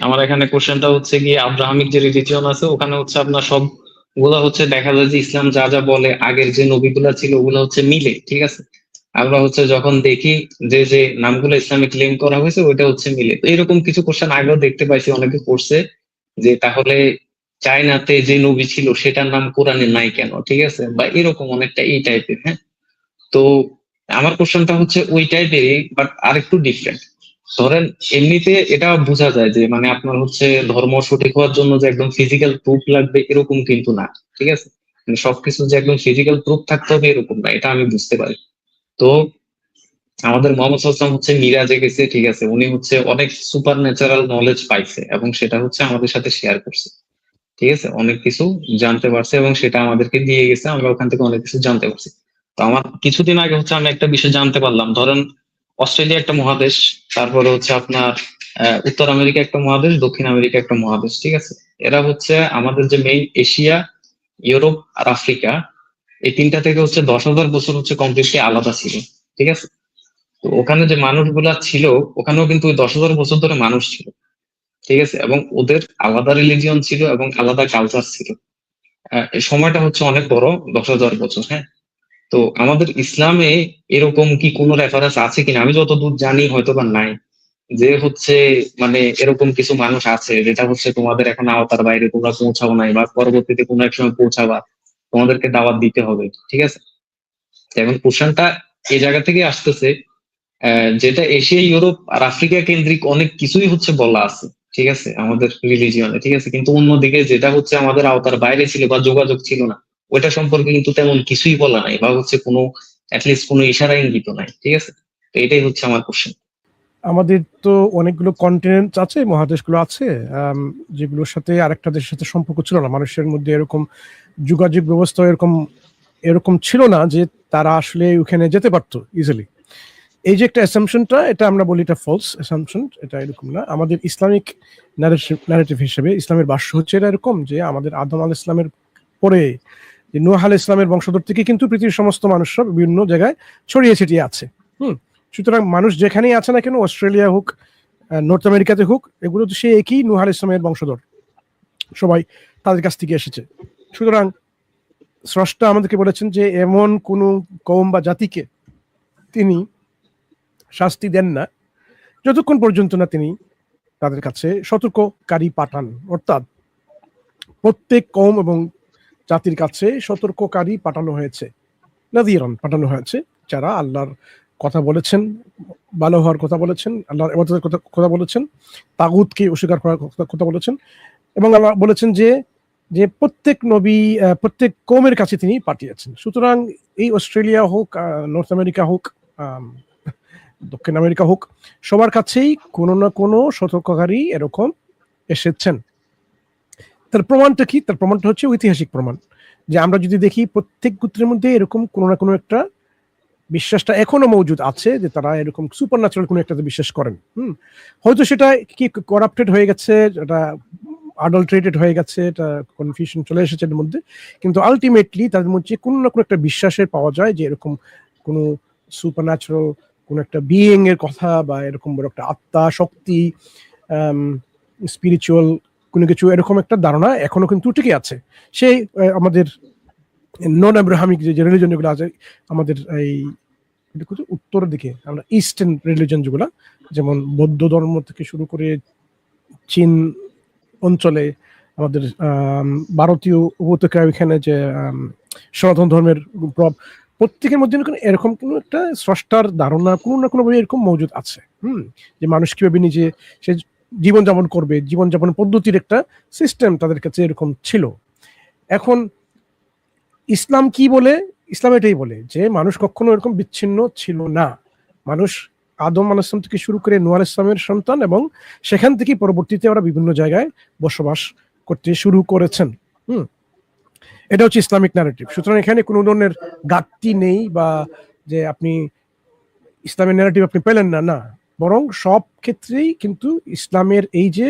আমার এখানে কোশ্চেনটা হচ্ছে কি, আব্রাহামিক যে রিলিজিয়ন আছে ওখানে হচ্ছে আপনার সবগুলা হচ্ছে দেখা যায় যে ইসলাম যা যা বলে আগের যে নবীগুলা ছিল ওগুলো হচ্ছে মিলে, ঠিক আছে। আমরা হচ্ছে যখন দেখি যে যে নামগুলো ইসলামে ক্লেম করা হয়েছে ওইটা হচ্ছে মিলে। তো এরকম কিছু কোশ্চেন আগেও দেখতে পাইছি, অনেকে করছে যে তাহলে চায়নাতে যে নবী ছিল সেটার নাম কোরআনে নাই কেন, ঠিক আছে, বা এরকম অনেকটা এই টাইপের। হ্যাঁ, তো আমার কোশ্চেনটা হচ্ছে ওই টাইপেরই, বাট আরেকটু ডিফারেন্ট। ধরেন এমনিতে এটা বোঝা যায় যে মানে আপনার হচ্ছে ধর্ম সঠিক হওয়ার জন্য যে একদম ফিজিক্যাল প্রুফ লাগবে এরকম কিন্তু না, ঠিক আছে। মানে সবকিছু যে একদম ফিজিক্যাল প্রুফ থাকতে হবে এরকম না, এটা আমি বুঝতে পারি। তো আমাদের মোহাম্মদ সাল্লাম হচ্ছে মিরাজে গেছে, ঠিক আছে, উনি হচ্ছে অনেক সুপার ন্যাচারাল নলেজ পাইছে এবং সেটা হচ্ছে আমাদের সাথে শেয়ার করছে, ঠিক আছে, অনেক কিছু জানতে পারছে এবং সেটা আমাদেরকে দিয়ে গেছে, আমরা ওখান থেকে অনেক কিছু জানতে পারছি। তো আমার কিছুদিন আগে হচ্ছে আমি একটা বিষয় জানতে পারলাম, ধরেন অস্ট্রেলিয়া একটা মহাদেশ, তারপরে হচ্ছে আপনার উত্তর আমেরিকা একটা মহাদেশ, দক্ষিণ আমেরিকা একটা মহাদেশ, ঠিক আছে। এরা হচ্ছে আমাদের যে মেইন এশিয়া, ইউরোপ আর আফ্রিকা, এই তিনটা থেকে হচ্ছে 10,000 বছর হচ্ছে কমপ্লিটলি আলাদা ছিল, ঠিক আছে। তো ওখানে যে মানুষগুলা ছিল ওখানেও কিন্তু ওই 10,000 বছর ধরে মানুষ ছিল, ঠিক আছে, এবং ওদের আলাদা রিলিজিয়ন ছিল এবং আলাদা কালচার ছিল। এই সময়টা হচ্ছে অনেক বড়, 10,000 বছর। হ্যাঁ, তো আমাদের ইসলামে এরকম কি কোনো রেফারেন্স আছে কিনা, আমি যতদূর জানি হয়তো বা নাই, যে হচ্ছে মানে এরকম কিছু মানুষ আছে যেটা হচ্ছে তোমাদের এখন আওতার বাইরে, তোমরা পৌঁছাও নাই বা পরবর্তীতে কোনো এক সময় পৌঁছাবা, তোমাদেরকে দাওয়াত দিতে হবে, ঠিক আছে। তো এখন কোশ্চেনটা এই জায়গা থেকে আসতেছে, যেটা এশিয়া, ইউরোপ আর আফ্রিকা কেন্দ্রিক অনেক কিছুই হচ্ছে বলা আছে, ঠিক আছে, আমাদের রিলিজিয়নে, ঠিক আছে, কিন্তু অন্যদিকে যেটা হচ্ছে আমাদের আওতার বাইরে ছিল বা যোগাযোগ ছিল না, ওইটা সম্পর্কে কিন্তু তেমন কিছুই বলা নাই বা হচ্ছে কোনো অ্যাটলিস্ট কোনো ইশারা ইঙ্গিত নাই, ঠিক আছে। তো এটাই হচ্ছে আমার কোশ্চেন। আমাদের তো অনেকগুলো কন্টিনেন্ট আছে, মহাদেশগুলো আছে, যেগুলোর সাথে আরেকটা দেশের সাথে সম্পর্ক ছিল না, মানুষের মধ্যে এরকম যোগাযোগ ব্যবস্থা এরকম এরকম ছিল না যে তারা আসলে ওখানে যেতে পারতো ইজিলি। এই যে একটা অ্যাসাম্পশনটা, এটা আমরা বলি এটা ফলস অ্যাসাম্পশন, এটা এরকম না। আমাদের ইসলামিক ন্যারেটিভ হিসেবে ইসলামের ভাষ্য হচ্ছে এটা এরকম যে আমাদের আদম আলাইহিস ইসলামের পরে যে নূহ আলাইহিস ইসলামের বংশধর থেকে কিন্তু পৃথিবীর সমস্ত মানুষরা বিভিন্ন জায়গায় ছড়িয়ে ছিটিয়ে আছে। সুতরাং মানুষ যেখানেই আছে না কেন, অস্ট্রেলিয়া হোক, নর্থ আমেরিকাতে হোক, এগুলো তো সে একই নূহ আলাইহিস ইসলামের বংশধর, সবাই তাদের কাছ থেকে এসেছে। সুতরাং স্রষ্টা আমাদেরকে বলেছেন যে এমন কোন কওম বা জাতিকে তিনি শাস্তি দেন না যতক্ষণ পর্যন্ত না তিনি তাদের কাছে সতর্ককারী পাঠান। অর্থাৎ প্রত্যেক কওম এবং জাতির কাছে সতর্ককারী পাঠানো হয়েছে, নাযীরান পাঠানো হয়েছে, যারা আল্লাহর কথা বলেছেন, ভালো হওয়ার কথা বলেছেন, আল্লাহর ইবাদতের কথা বলেছেন, তাগুতকে অস্বীকার করার কথা বলেছেন, এবং আল্লাহ বলেছেন যে যে প্রত্যেক নবী প্রত্যেক কওমের কাছে তিনি পাঠিয়েছেন। সুতরাং এই অস্ট্রেলিয়া হোক, নর্থ আমেরিকা হোক, দক্ষিণ আমেরিকা হোক, সবার কাছেই কোনো না কোনো সতর্ককারী এরকম এসেছেন। তার প্রমাণটা কি? তার প্রমাণটা হচ্ছে ঐতিহাসিক প্রমাণ, যে আমরা যদি দেখি প্রত্যেক গোত্রের মধ্যে এরকম কোনো না কোনো একটা বিশ্বাসটা এখনো মজুদ আছে, যে তারা এরকম সুপার ন্যাচারাল কোনো একটা বিশ্বাস করেন। হয়তো সেটা কি করাপ্টেড হয়ে গেছে, এটা অ্যাডাল্টারেটেড হয়ে গেছে, এটা কনফিউশন চলে এসেছে এর মধ্যে, কিন্তু আলটিমেটলি তাদের মধ্যে কোনো না কোনো একটা বিশ্বাসের পাওয়া যায় যে এরকম কোনো সুপার ন্যাচারাল কোনো একটা বিইং এর কথা, বা এরকম বড় একটা আত্মা, শক্তি, স্পিরিচুয়াল কোনো কিছু, এরকম একটা ধারণা এখনো কিন্তু টিকে আছে। সেই আমাদের নন আব্রাহামিক যে রিলিজন যেগুলো আছে আমাদের এই উত্তরের দিকে, আমরা ইস্টার্ন রিলিজন যেগুলো, যেমন বৌদ্ধ ধর্ম থেকে শুরু করে চীন অঞ্চলে, আমাদের ভারতীয় উপত্যকা, এখানে যে সনাতন ধর্মের প্রভাব, প্রত্যেকের মধ্যে এরকম কোনো একটা স্রষ্টার ধারণা কোনো না কোনো ভাবে এরকম মজুদ আছে। যে মানুষ কিভাবে নিজে সে জীবনযাপন করবে, জীবনযাপন পদ্ধতির একটা সিস্টেম তাদের কাছে এরকম ছিল। এখন ইসলাম কি বলে? ইসলাম এটাই বলে যে মানুষ কখনো এরকম বিচ্ছিন্ন ছিল না। মানুষ আদম আলাইহিস সালাম থেকে শুরু করে নূহ আলাইহিস সালামের সন্তান, এবং সেখান থেকে পরবর্তীতে ওরা বিভিন্ন জায়গায় বসবাস করতে শুরু করেছেন। এটা হচ্ছে ইসলামিক ন্যারেটিভ। সুতরাং এখানে কোনো ধরনের ঘাটতি নেই, বা যে আপনি ইসলামের ন্যারেটিভ আপনি পেলেন না, না, বরং সব ক্ষেত্রেই কিন্তু ইসলামের এই যে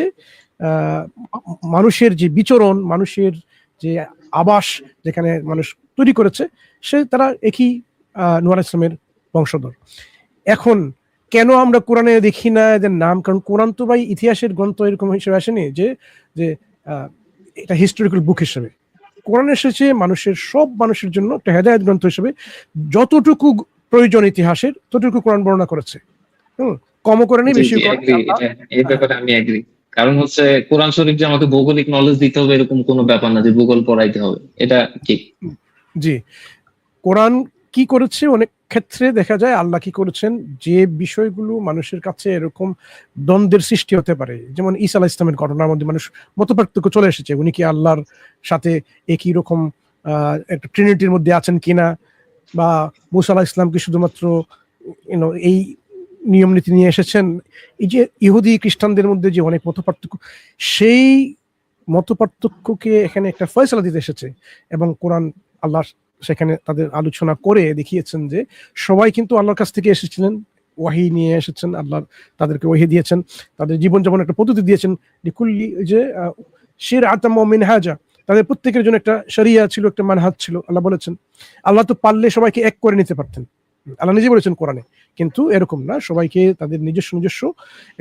মানুষের যে বিচরণ, মানুষের যে আবাস যেখানে মানুষ তৈরি করেছে, তারা একই নূহ আলাইহিস সালামের বংশধর। এখন কেন আমরা কোরআনে দেখি না এদের নাম? কারণ কোরআন তো ভাই ইতিহাসের গ্রন্থ এরকম হিসেবে আসেনি যে যে এটা হিস্টোরিক্যাল বুক হিসেবে। কোরআন এসেছে সব মানুষের জন্য একটা হেদায়েত গ্রন্থ হিসেবে। যতটুকু প্রয়োজন ইতিহাসের ততটুকু কোরআন বর্ণনা করেছে। কমও করেনি, বেশি করেনি। এই ব্যাপারে আমি এগ্রি। কারণ হচ্ছে কোরআন শরীফ যে আমাকে ভৌগোলিক নলেজ দিতে হবে এরকম কোনো ব্যাপার না যে ভূগোল পড়াইতে হবে, এটা ঠিক। জি, কোরআন কি করেছে অনেক ক্ষেত্রে দেখা যায় আল্লাহ কি করেছেন, যে বিষয়গুলো মানুষের কাছে এরকম দ্বন্দ্বের সৃষ্টি হতে পারে, যেমন ঈসা আলাইহিস সালামের ঘটনার মধ্যে মানুষ মতপার্থক্য চলে এসেছে, উনি কি আল্লাহর সাথে একই রকম একটা ট্রিনিটির মধ্যে আছেন কিনা, বা মুসা আলাইহিস সালাম কি শুধুমাত্র এই নিয়ম নীতি নিয়ে এসেছেন। এই যে ইহুদি খ্রিস্টানদের মধ্যে যে অনেক মতপার্থক্য, সেই মতপার্থক্যকে এখানে একটা ফয়সালা দিতে এসেছে, এবং কোরআন আল্লাহ সেখানে তাদের আলোচনা করে দেখিয়েছেন যে সবাই কিন্তু আল্লাহর কাছ থেকে এসেছিলেন, ওয়াহি নিয়ে এসেছেন, আল্লাহ তাদেরকে ওয়াহি দিয়েছেন, তাদের জীবনযাপন একটা পদ্ধতি দিয়েছেন। লিকুল্লি যে শিরআতাম ওয়া মিনহাজা, তাদের প্রত্যেকের জন্য একটা শরিয়া ছিল, একটা মানহাজ ছিল। আল্লাহ বলেছেন, আল্লাহ তো পারলে সবাইকে এক করে নিতে পারতেন, আল্লাহ নিজে বলেছেন কোরআনে, কিন্তু এরকম না, সবাইকে তাদের নিজস্ব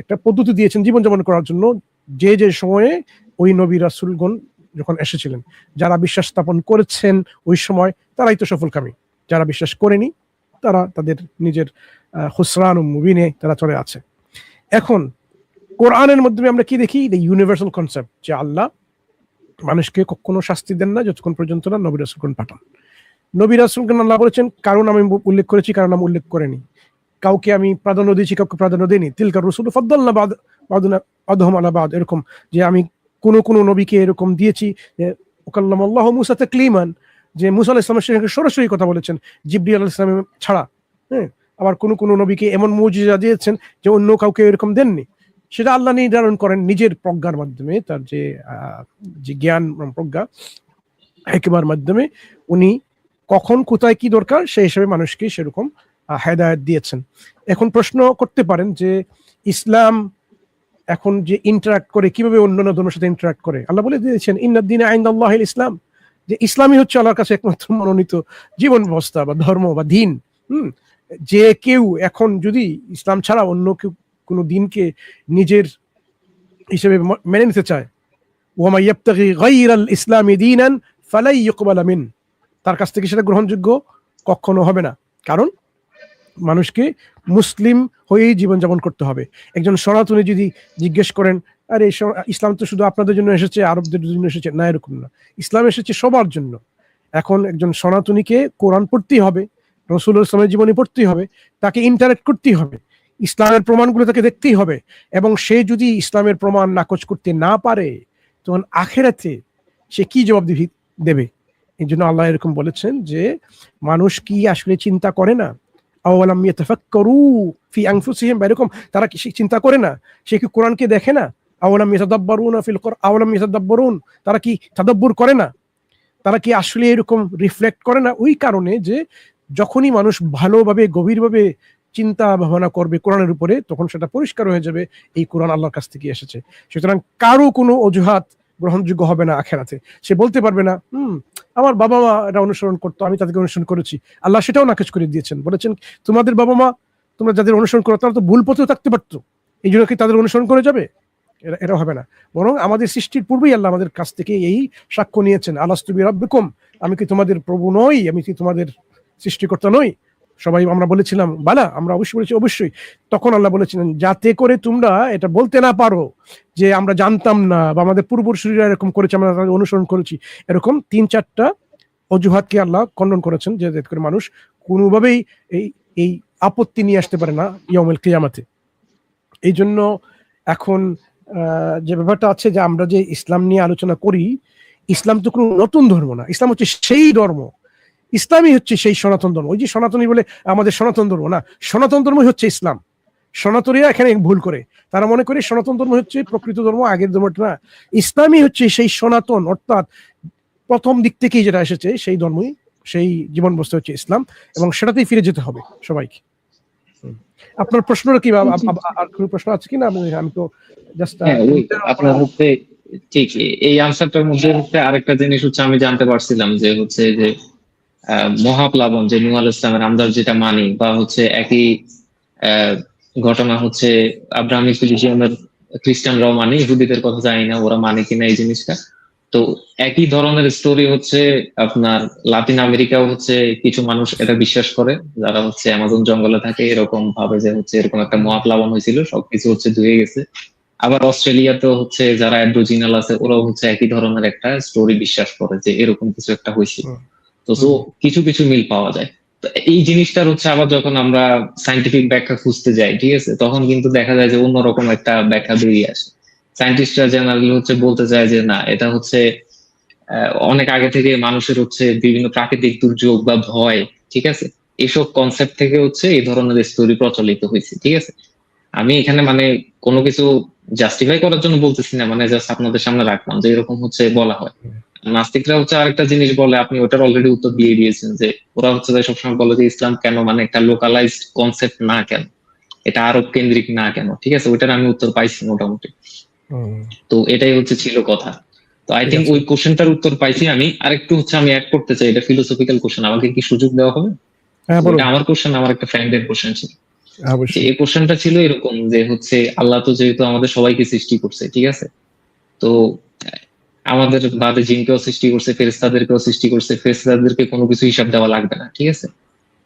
একটা পদ্ধতি দিয়েছেন জীবনযাপন করার জন্য, যে যে সময়ে ওই নবী রাসূলগণ যখন এসেছিলেন। যারা বিশ্বাস স্থাপন করেছেন ওই সময় তারাই তো সফলকামী, যারা বিশ্বাস করেনি তারা তাদের নিজের খুসরান ও মুবিনে তারা চলে আছে। এখন কোরআনের মাধ্যমে আমরা কি দেখি, দ্য ইউনিভার্সাল কনসেপ্ট, যে আল্লাহ মানুষকে কখনো শাস্তি দেন না যতক্ষণ পর্যন্ত না নবী রাসূলগণ পাঠান। নবী রাসূলগণ আল্লাহ বলেছেন কারণ আমি উল্লেখ করেছি, কারণ আমি উল্লেখ করিনি, কাউকে আমি প্রাধান্য দিয়েছি, কাউকে প্রাধান্য দিইনি। তিলকা রসুল ফাদ্দালনা বাদহুম আলা বাদ, এরকম যে আমি কোন নবীকে এরকম দিয়েছি, ওয়াকাল্লামাল্লাহু মুসা তাকলিমান, যে মুসা আলাইহিস সালামের সঙ্গে সরাসরি কথা বলেছেন জিবরিল আলাইহিস সালাম ছাড়া। আবার কোন নবীকে এমন মুজিজা দিয়েছেন যে অন্য কাউকে এরকম দেননি। সেটা আল্লাহ নির্ধারণ করেন নিজের প্রজ্ঞার মাধ্যমে, তার যে জ্ঞান প্রজ্ঞা হিকমার মাধ্যমে উনি কখন কোথায় কি দরকার সেই হিসেবে মানুষকে সেরকম হেদায়েত দিয়েছেন। এখন প্রশ্ন করতে পারেন যে ইসলাম এখন যে ইন্টারাক্ট করে, কিভাবে অন্যান্য ধর্মের সাথে ইন্টারাক্ট করে। আল্লাহ বলে দিয়েছেন ইন্নাদ-দীনা ইনদাল্লাহিল ইসলাম, যে ইসলামই হচ্ছে আল্লাহর কাছে একমাত্র মনোনীত জীবন ব্যবস্থা বা ধর্ম বা দ্বীন। যে কেউ এখন যদি ইসলাম ছাড়া অন্য কেউ কোনো দিনকে নিজের হিসেবে মেনে নিতে চায়, ওয়া মা ইয়াবতাগি গায়রাল ইসলামি দীনান ফালাই ইউকবালা মিন, তার কাছ থেকে সেটা গ্রহণযোগ্য কখনো হবে না। কারণ মানুষকে মুসলিম হয়েই জীবনযাপন করতে হবে। একজন সনাতনী যদি জিজ্ঞেস করেন, আরে ইসলাম তো শুধু আপনাদের জন্য এসেছে, আরবদের জন্য এসেছে, না, এরকম না, ইসলাম এসেছে সবার জন্য। এখন একজন সনাতনীকে কোরআন পড়তেই হবে, রাসূলুল্লাহ ইসলামের জীবনী পড়তেই হবে, তাকে ইন্টারেক্ট করতেই হবে, ইসলামের প্রমাণগুলো তাকে দেখতেই হবে, এবং সে যদি ইসলামের প্রমাণ নাকচ করতে না পারে তখন আখিরাতে সে কি জবাব দেবে। এই জন্য আল্লাহ এরকম বলেছেন যে মানুষ কি আসলে চিন্তা করে না, আওয়ালাম ইয়াতাফাক্কারু ফি আনফুসিহিম, এরকম তারা কি চিন্তা করে না, সে কি কোরআনকে দেখে না, আওয়ালাম ইয়াতাদাব্বারুনা ফিল কোরআন, আওয়ালাম ইয়াতাদাব্বারুন, তারা কি তাদাব্বুর করে না, তারা কি আসলে এরকম রিফ্লেক্ট করে না। ওই কারণে যে যখনই মানুষ ভালোভাবে গভীরভাবে চিন্তা ভাবনা করবে কোরআনের উপরে, তখন সেটা পরিষ্কার হয়ে যাবে এই কোরআন আল্লাহর কাছ থেকে এসেছে। সুতরাং কারো কোনো অজুহাত গ্রহণযোগ্য হবে না আখিরাতে। সে বলতে পারবে না আমার বাবা মা এটা অনুসরণ করতো, আমি তাদেরকে অনুসরণ করেছি, আল্লাহ সেটাও নাকচ করে দিয়েছেন, বলেছেন তোমাদের বাবা মা তোমরা যাদের অনুসরণ করো তারা তো ভুল পথেও থাকতে পারতো, এই জন্য কি তাদের অনুসরণ করে যাবে? এটা হবে না। বরং আমাদের সৃষ্টির পূর্বেই আল্লাহ আমাদের কাছ থেকে এই সাক্ষ্য নিয়েছেন, আলাস্তু বিরাব্বিকুম, আমি কি তোমাদের প্রভু নই, আমি কি তোমাদের সৃষ্টিকর্তা নই? সবাই আমরা বলেছিলাম বালা, আমরা অবশ্যই বলেছি অবশ্যই। তখন আল্লাহ বলেছিলেন যাতে করে তোমরা এটা বলতে না পারো যে আমরা জানতাম না, বা আমাদের পূর্বসূরীরা এরকম করেছে, আমরা তাদের অনুসরণ করেছি, এরকম 3-4টা অজুহাতকে আল্লাহ খণ্ডন করেছেন, যে যাতে করে মানুষ কোনোভাবেই এই আপত্তি নিয়ে আসতে পারে না ইয়াউমুল কিয়ামাতে। এই জন্য এখন যে ব্যাপারটা আছে যে আমরা যে ইসলাম নিয়ে আলোচনা করি, ইসলাম তো কোনো নতুন ধর্ম না, ইসলাম হচ্ছে সেই ধর্ম, ইসলামই হচ্ছে সেই সনাতন ধর্ম। ওই যে সনাতনী বলে আমাদের সনাতন ধর্ম, না, সনাতন ধর্মই হচ্ছে ইসলাম। সনাতনীরা এখানে ভুল করে, তারা মনে করে সনাতন ধর্ম হচ্ছে প্রকৃত ধর্ম, আগের ধর্মটা না। ইসলামই হচ্ছে সেই সনাতন, অর্থাৎ প্রথম দিক থেকেই যেটা এসেছে সেই ধর্মই, সেই জীবন ব্যবস্থা হচ্ছে ইসলাম, এবং সেটাতেই ফিরে যেতে হবে সবাইকে। আপনার প্রশ্নটা কি, আর কোনো প্রশ্ন আছে কিনা? আমি তো জাস্ট আপনার হচ্ছে ঠিক এই আনসারটার মধ্যে হচ্ছে আরেকটা জিনিস হচ্ছে আমি জানতে পারছিলাম যে হচ্ছে যে মহাপ্লাবন, যে নূহ আলাইহিস সালামের আমরা যেটা মানি, বা হচ্ছে একই ঘটনা হচ্ছে আব্রাহামিক রিলিজিয়নের খ্রিস্টানরাও মানে, ইহুদিদের কথা জানি না ওরা মানে কিনা এই জিনিসটা। তো একই ধরনের স্টোরি হচ্ছে আপনার লাতিন আমেরিকাও হচ্ছে কিছু মানুষ এটা বিশ্বাস করে, যারা হচ্ছে অ্যামাজন জঙ্গলে থাকে, এরকম ভাবে যে হচ্ছে এরকম একটা মহাপ্লাবন হয়েছিল, সবকিছু হচ্ছে ধুয়ে গেছে। আবার অস্ট্রেলিয়াতেও হচ্ছে যারা অ্যাবরিজিনাল আছে ওরাও হচ্ছে একই ধরনের একটা স্টোরি বিশ্বাস করে যে এরকম কিছু একটা হয়েছিল। হুম, তো কিছু কিছু মিল পাওয়া যায়। তো এই জিনিসটার হচ্ছে আবার যখন আমরা সাইন্টিফিক ব্যাখ্যা খুঁজতে যাই, ঠিক আছে, তখন কিন্তু দেখা যায় যে অন্যরকম একটা ব্যাখ্যা বেরিয়ে আসে। সায়েন্টিস্টরা জেনারেলি হচ্ছে বলতে চায় যে না, এটা হচ্ছে অনেক আগে থেকে মানুষের হচ্ছে বিভিন্ন প্রাকৃতিক দুর্যোগ বা ভয়, ঠিক আছে, এইসব কনসেপ্ট থেকে হচ্ছে এই ধরনের স্টোরি প্রচলিত হয়েছে, ঠিক আছে। আমি এখানে মানে কোনো কিছু জাস্টিফাই করার জন্য বলতেছি না, মানে জাস্ট আপনাদের সামনে রাখলাম যে এরকম হচ্ছে বলা হয়। হুম, নাস্তিকরা হচ্ছে আরেকটা জিনিস বলে, আপনি ওটার অলরেডি উত্তর দিয়ে দিয়েছেন, যে ওরা হচ্ছে যে সবসময় বলে যে ইসলাম কেন মানে একটা লোকালাইজড কনসেপ্ট না কেন, এটা আরব কেন্দ্রিক না কেন, ঠিক আছে, ওইটার আমি উত্তর পাইছি মোটামুটি। হুম। তো এটাই হচ্ছে ছিল কথা। তো আই ঠিক থিঙ্ক আছে। ওই কোশ্চেনটার উত্তর পাইছি আমি। আরেকটু হচ্ছে আমি অ্যাড করতে চাই, এটা ফিলোসফিক্যাল কোশ্চেন, আমাকে কি সুযোগ দেওয়া হবে? হ্যাঁ, এটা বলুন। আমার কোশ্চেন, আমার একটা ফ্রেন্ডের কোশ্চেন ছিল। যে অবশ্যই। এই কোশ্চেনটা ছিল এরকম যে হচ্ছে আল্লাহ তো যেহেতু আমাদের সবাইকে সৃষ্টি করছে, ঠিক আছে, তো আমাদের বাদে জিনকেও সৃষ্টি করছে, ফেরেশতাদেরকেও সৃষ্টি করছে, ফেরেশতাদেরকে কোনো কিছু হিসাব দেওয়া লাগবে না, ঠিক আছে,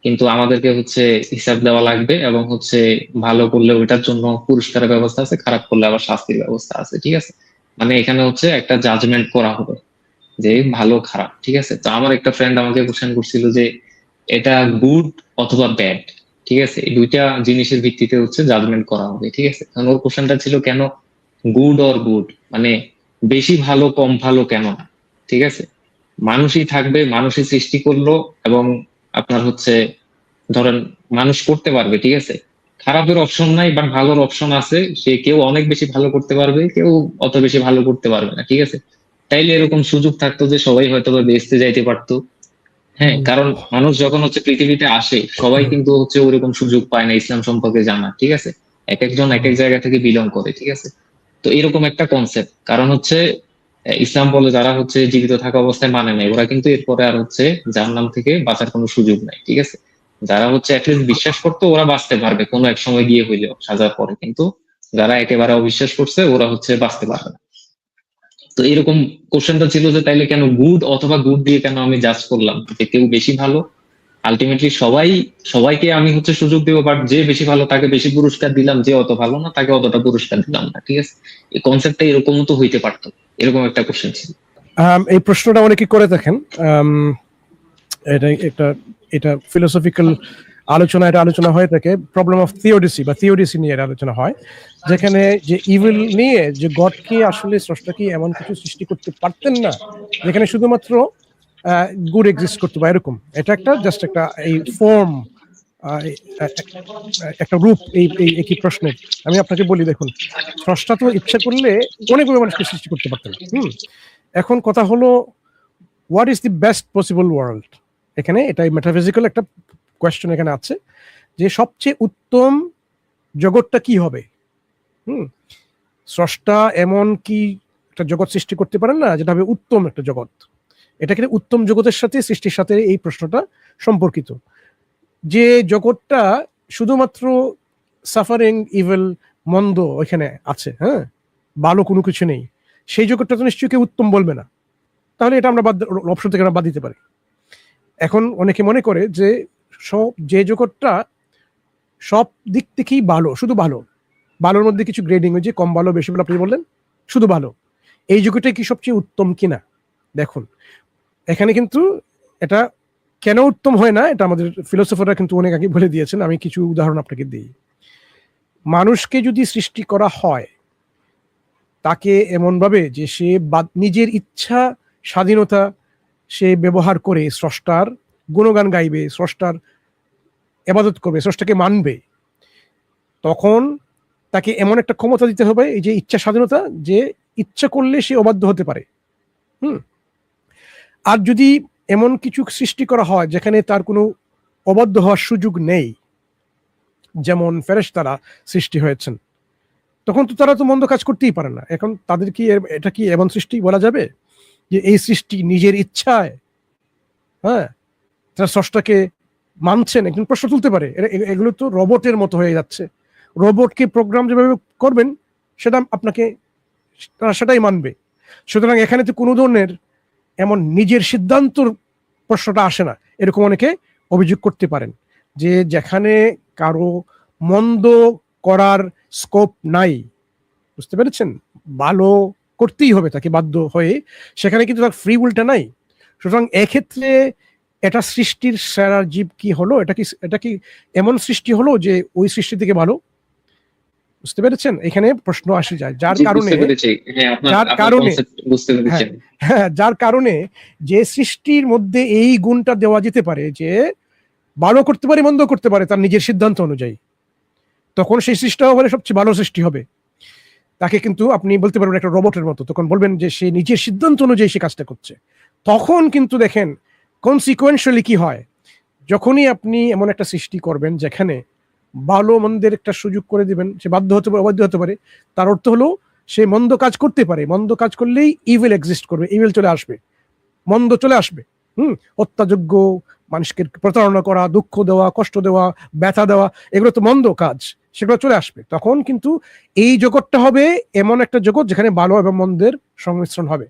কিন্তু আমাদেরকে হচ্ছে হিসাব দেওয়া লাগবে, এবং হচ্ছে ভালো করলে ওইটার জন্য পুরস্কারের ব্যবস্থা আছে, খারাপ করলে আবার শাস্তির ব্যবস্থা আছে, ঠিক আছে। মানে এখানে হচ্ছে একটা জাজমেন্ট করা হবে যে ভালো খারাপ, ঠিক আছে। তো আমার একটা ফ্রেন্ড আমাকে কোশ্চেন করছিল যে এটা গুড অথবা ব্যাড, ঠিক আছে, এই দুইটা জিনিসের ভিত্তিতে হচ্ছে জাজমেন্ট করা হবে, ঠিক আছে। কারণ ওর কোশ্চেনটা ছিল কেন গুড অর গুড, মানে বেশি ভালো কম ভালো কেন না, ঠিক আছে। মানুষই থাকবে, মানুষই সৃষ্টি করলো, এবং আপনার হচ্ছে ধরেন মানুষ করতে পারবে, ঠিক আছে, খারাপের অপশন নাই বাট ভালোর অপশন আছে, সে কেউ অনেক বেশি ভালো করতে পারবে, কেউ অত বেশি ভালো করতে পারবে না, ঠিক আছে। তাইলে এরকম সুযোগ থাকতো যে সবাই হয়তো বা বেহেশতে যাইতে পারতো। হ্যাঁ, হুম, কারণ মানুষ যখন হচ্ছে পৃথিবীতে আসে সবাই কিন্তু হচ্ছে ওইরকম সুযোগ পায় না ইসলাম সম্পর্কে জানা, ঠিক আছে। এক একজন এক এক হুম, জায়গা থেকে বিলং করে, ঠিক আছে। তো এরকম একটা কনসেপ্ট, কারণ হচ্ছে ইসলাম বলে যারা হচ্ছে জীবিত থাকা অবস্থায় মানে নাই ওরা কিন্তু এরপরে আর হচ্ছে জাহান্নাম থেকে বাঁচার কোনো সুযোগ নাই, ঠিক আছে। যারা হচ্ছে অ্যাটলিস্ট বিশ্বাস করতো ওরা বাঁচতে পারবে কোনো এক সময় গিয়ে হইলেও সাজার পরে, কিন্তু যারা একেবারে অবিশ্বাস করছে ওরা হচ্ছে বাঁচতে পারবে না। তো এরকম কোশ্চেনটা ছিল যে তাইলে কেন গুড অথবা গুড দিয়ে কেন আমি জাজ করলাম যে কেউ বেশি ভালো, আলটিমেটলি সবাইকে আমি হচ্ছে সুযোগ দেবো, বাট যে বেশি ভালো তাকে বেশি পুরস্কার দিলাম, যে অত ভালো না তাকে অতটা পুরস্কার দিলাম না, ঠিক আছে। এই কনসেপ্টটা এরকমও তো হইতে পারতো, এরকম একটা কোশ্চেন ছিল। এই প্রশ্নটা অনেকে করে দেখেন। আম, এটা এটা এটা ফিলোসফিক্যাল আলোচনা, এটা আলোচনা হয়ে থাকে প্রবলেম অফ থিওডিসি বা থিওডিসি নিয়ে এটা আলোচনা হয়, যেখানে যে ইভিল নিয়ে, যে গড কি আসলে স্রষ্টা কি এমন কিছু সৃষ্টি করতে পারতেন না যেখানে শুধুমাত্র গুড এক্সিস্ট করতে বা এরকম। এটা একটা জাস্ট একটা এই ফর্ম, একটা রূপ এই একই প্রশ্নের। আমি আপনাকে বলি, দেখুন, স্রষ্টা তো ইচ্ছা করলে অনেকভাবে মানুষকে সৃষ্টি করতে পারতেন। এখন কথা হলো, what is the best possible world? এখানে এটাই মেটাফিজিক্যাল একটা কোয়েশ্চেন এখানে আছে, যে সবচেয়ে উত্তম জগৎটা কি হবে। হুম স্রষ্টা এমন কি একটা জগৎ সৃষ্টি করতে পারেন না যেটা হবে উত্তম একটা জগৎ? এটাকে উত্তম জগতের সাথে, সৃষ্টির সাথে এই প্রশ্নটা সম্পর্কিত। যে জগৎটা শুধুমাত্র সাফারিং, ইভেল, মন্দ ওইখানে আছে, হ্যাঁ, ভালো কোনো কিছু নেই, সেই জগৎটা তো নিশ্চয়ই কেউ উত্তম বলবে না। তাহলে এটা আমরা অপশন থেকে আমরা বাদ দিতে পারি। এখন অনেকে মনে করে যে যে জগৎটা সব দিক থেকেই ভালো, শুধু ভালো, ভালোর মধ্যে কিছু গ্রেডিং, ওই যে কম ভালো বেশি ভালো আপনি বললেন, শুধু ভালো, এই জগৎটাই কি সবচেয়ে উত্তম কিনা? দেখুন, এখানে কিন্তু এটা কেন উত্তম হয় না এটা আমাদের ফিলোসফাররা কিন্তু অনেক আগে বলে দিয়েছেন। আমি কিছু উদাহরণ আপনাকে দিই। মানুষকে যদি সৃষ্টি করা হয় তাকে এমনভাবে যে সে নিজের ইচ্ছা, স্বাধীনতা সে ব্যবহার করে স্রষ্টার গুণগান গাইবে, স্রষ্টার ইবাদত করবে, স্রষ্টাকে মানবে, তখন তাকে এমন একটা ক্ষমতা দিতে হবে, এই যে ইচ্ছা স্বাধীনতা, যে ইচ্ছা করলে সে অবাধ্য হতে পারে। হুম আর যদি এমন কিছু সৃষ্টি করা হয় যেখানে তার কোনো অবাধ্য হওয়ার সুযোগ নেই, যেমন ফেরেশতারা সৃষ্টি হয়েছেন, তখন তো তারা তো মন্দ কাজ করতেই পারে না। এখন তাদের কি এটা কি এমন সৃষ্টি বলা যাবে যে এই সৃষ্টি নিজের ইচ্ছায়, হ্যাঁ, তারা স্রষ্টাকে মানছেন? একজন প্রশ্ন তুলতে পারে। এগুলো তো রোবটের মতো হয়ে যাচ্ছে। রোবটকে প্রোগ্রাম যেভাবে করবেন সেটা আপনাকে তারা সেটাই মানবে। সুতরাং এখানে তো কোনো ধরনের এমন নিজের সিদ্ধান্তর প্রশ্নটা আসে না। এরকম অনেকে অভিযোগ করতে পারেন যে যেখানে কারো মন্দ করার স্কোপ নাই, বুঝতে পেরেছেন, ভালো করতেই হবে তাকে বাধ্য হয়ে, সেখানে কিন্তু তার ফ্রি উইলটা নাই। সুতরাং এক্ষেত্রে এটা সৃষ্টির সেরা জীব কি হলো, এটা কি এমন সৃষ্টি হলো যে ওই সৃষ্টি থেকে ভালো? বুঝতে পেরেছেন, এখানে প্রশ্ন আসে যায় যার কারণে হ্যাঁ হ্যাঁ যার কারণে যে সৃষ্টির মধ্যে এই গুণটা দেওয়া যেতে পারে যে ভালো করতে পারে মন্দ করতে পারে তার নিজের সিদ্ধান্ত অনুযায়ী, তখন সেই সৃষ্টিটা হবে সবচেয়ে ভালো সৃষ্টি হবে। তাকে কিন্তু আপনি বলতে পারবেন একটা রোবটের মতো, তখন বলবেন যে সে নিজের সিদ্ধান্ত অনুযায়ী সে কাজটা করছে। তখন কিন্তু দেখেন কনসিকুয়েন্সিয়ালি কি হয়, যখনই আপনি এমন একটা সৃষ্টি করবেন যেখানে ভালো মন্দের একটা সুযোগ করে দিবেন, সে বাধ্য হতে পারে অবাধ্য হতে পারে, তার অর্থ হলো সে মন্দ কাজ করতে পারে, মন্দ কাজ করলেই ইভিল এক্সিস্ট করবে, ইভিল চলে আসবে, মন্দ চলে আসবে। হত্যাযোগ্য, মানুষকে প্রতারণা করা, দুঃখ দেওয়া, কষ্ট দেওয়া, ব্যথা দেওয়া, এগুলো তো মন্দ কাজ, সেগুলো চলে আসবে। তখন কিন্তু এই জগৎটা হবে এমন একটা জগৎ যেখানে ভালো এবং মন্দের সংমিশ্রণ হবে।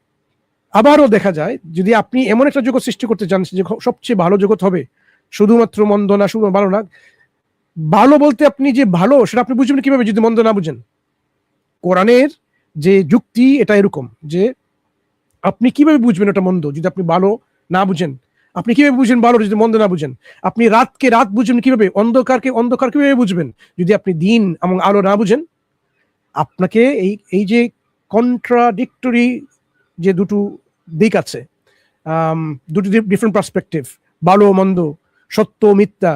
আবারও দেখা যায় যদি আপনি এমন একটা জগৎ সৃষ্টি করতে চান যে সবচেয়ে ভালো জগৎ হবে, শুধুমাত্র মন্দ না, শুধু ভালো না, ভালো বলতে আপনি যে ভালো সেটা আপনি বুঝবেন কিভাবে যদি মন্দ না বুঝেন? কোরআনের যে যুক্তি এটা এরকম যে আপনি কিভাবে বুঝবেন ওটা মন্দ যদি আপনি ভালো না বুঝেন? আপনি কিভাবে বুঝেন ভালো যদি মন্দ না বুঝেন? আপনি রাতকে রাত বুঝবেন কিভাবে, অন্ধকারকে অন্ধকার কিভাবে বুঝবেন যদি আপনি দিন এবং আলো না বুঝেন? আপনাকে এই যে কন্ট্রাডিক্টরি যে দুটো দিক আছে, দুটো ডিফারেন্ট পার্সপেক্টিভ, ভালো মন্দ, সত্য মিথ্যা,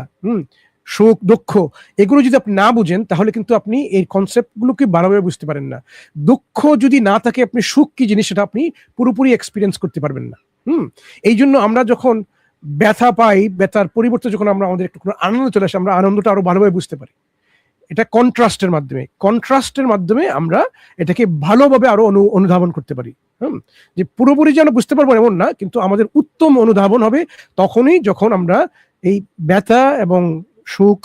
সুখ দুঃখ, এগুলো যদি আপনি না বুঝেন তাহলে কিন্তু আপনি এই কনসেপ্টগুলোকে ভালোভাবে বুঝতে পারেন না। দুঃখ যদি না থাকে আপনি সুখ কি জিনিস সেটা আপনি পুরোপুরি এক্সপিরিয়েন্স করতে পারবেন না। এই জন্য আমরা যখন ব্যথা পাই, ব্যথার পরিবর্তে যখন আমরা আমাদের একটু আনন্দ চলে আসে, আমরা আনন্দটা আরো ভালোভাবে বুঝতে পারি। এটা কন্ট্রাস্টের মাধ্যমে আমরা এটাকে ভালোভাবে আরো অনুধাবন করতে পারি। যে পুরোপুরি যেন বুঝতে পারবো এমন না, কিন্তু আমাদের উত্তম অনুধাবন হবে তখনই যখন আমরা এই ব্যথা এবং সুখ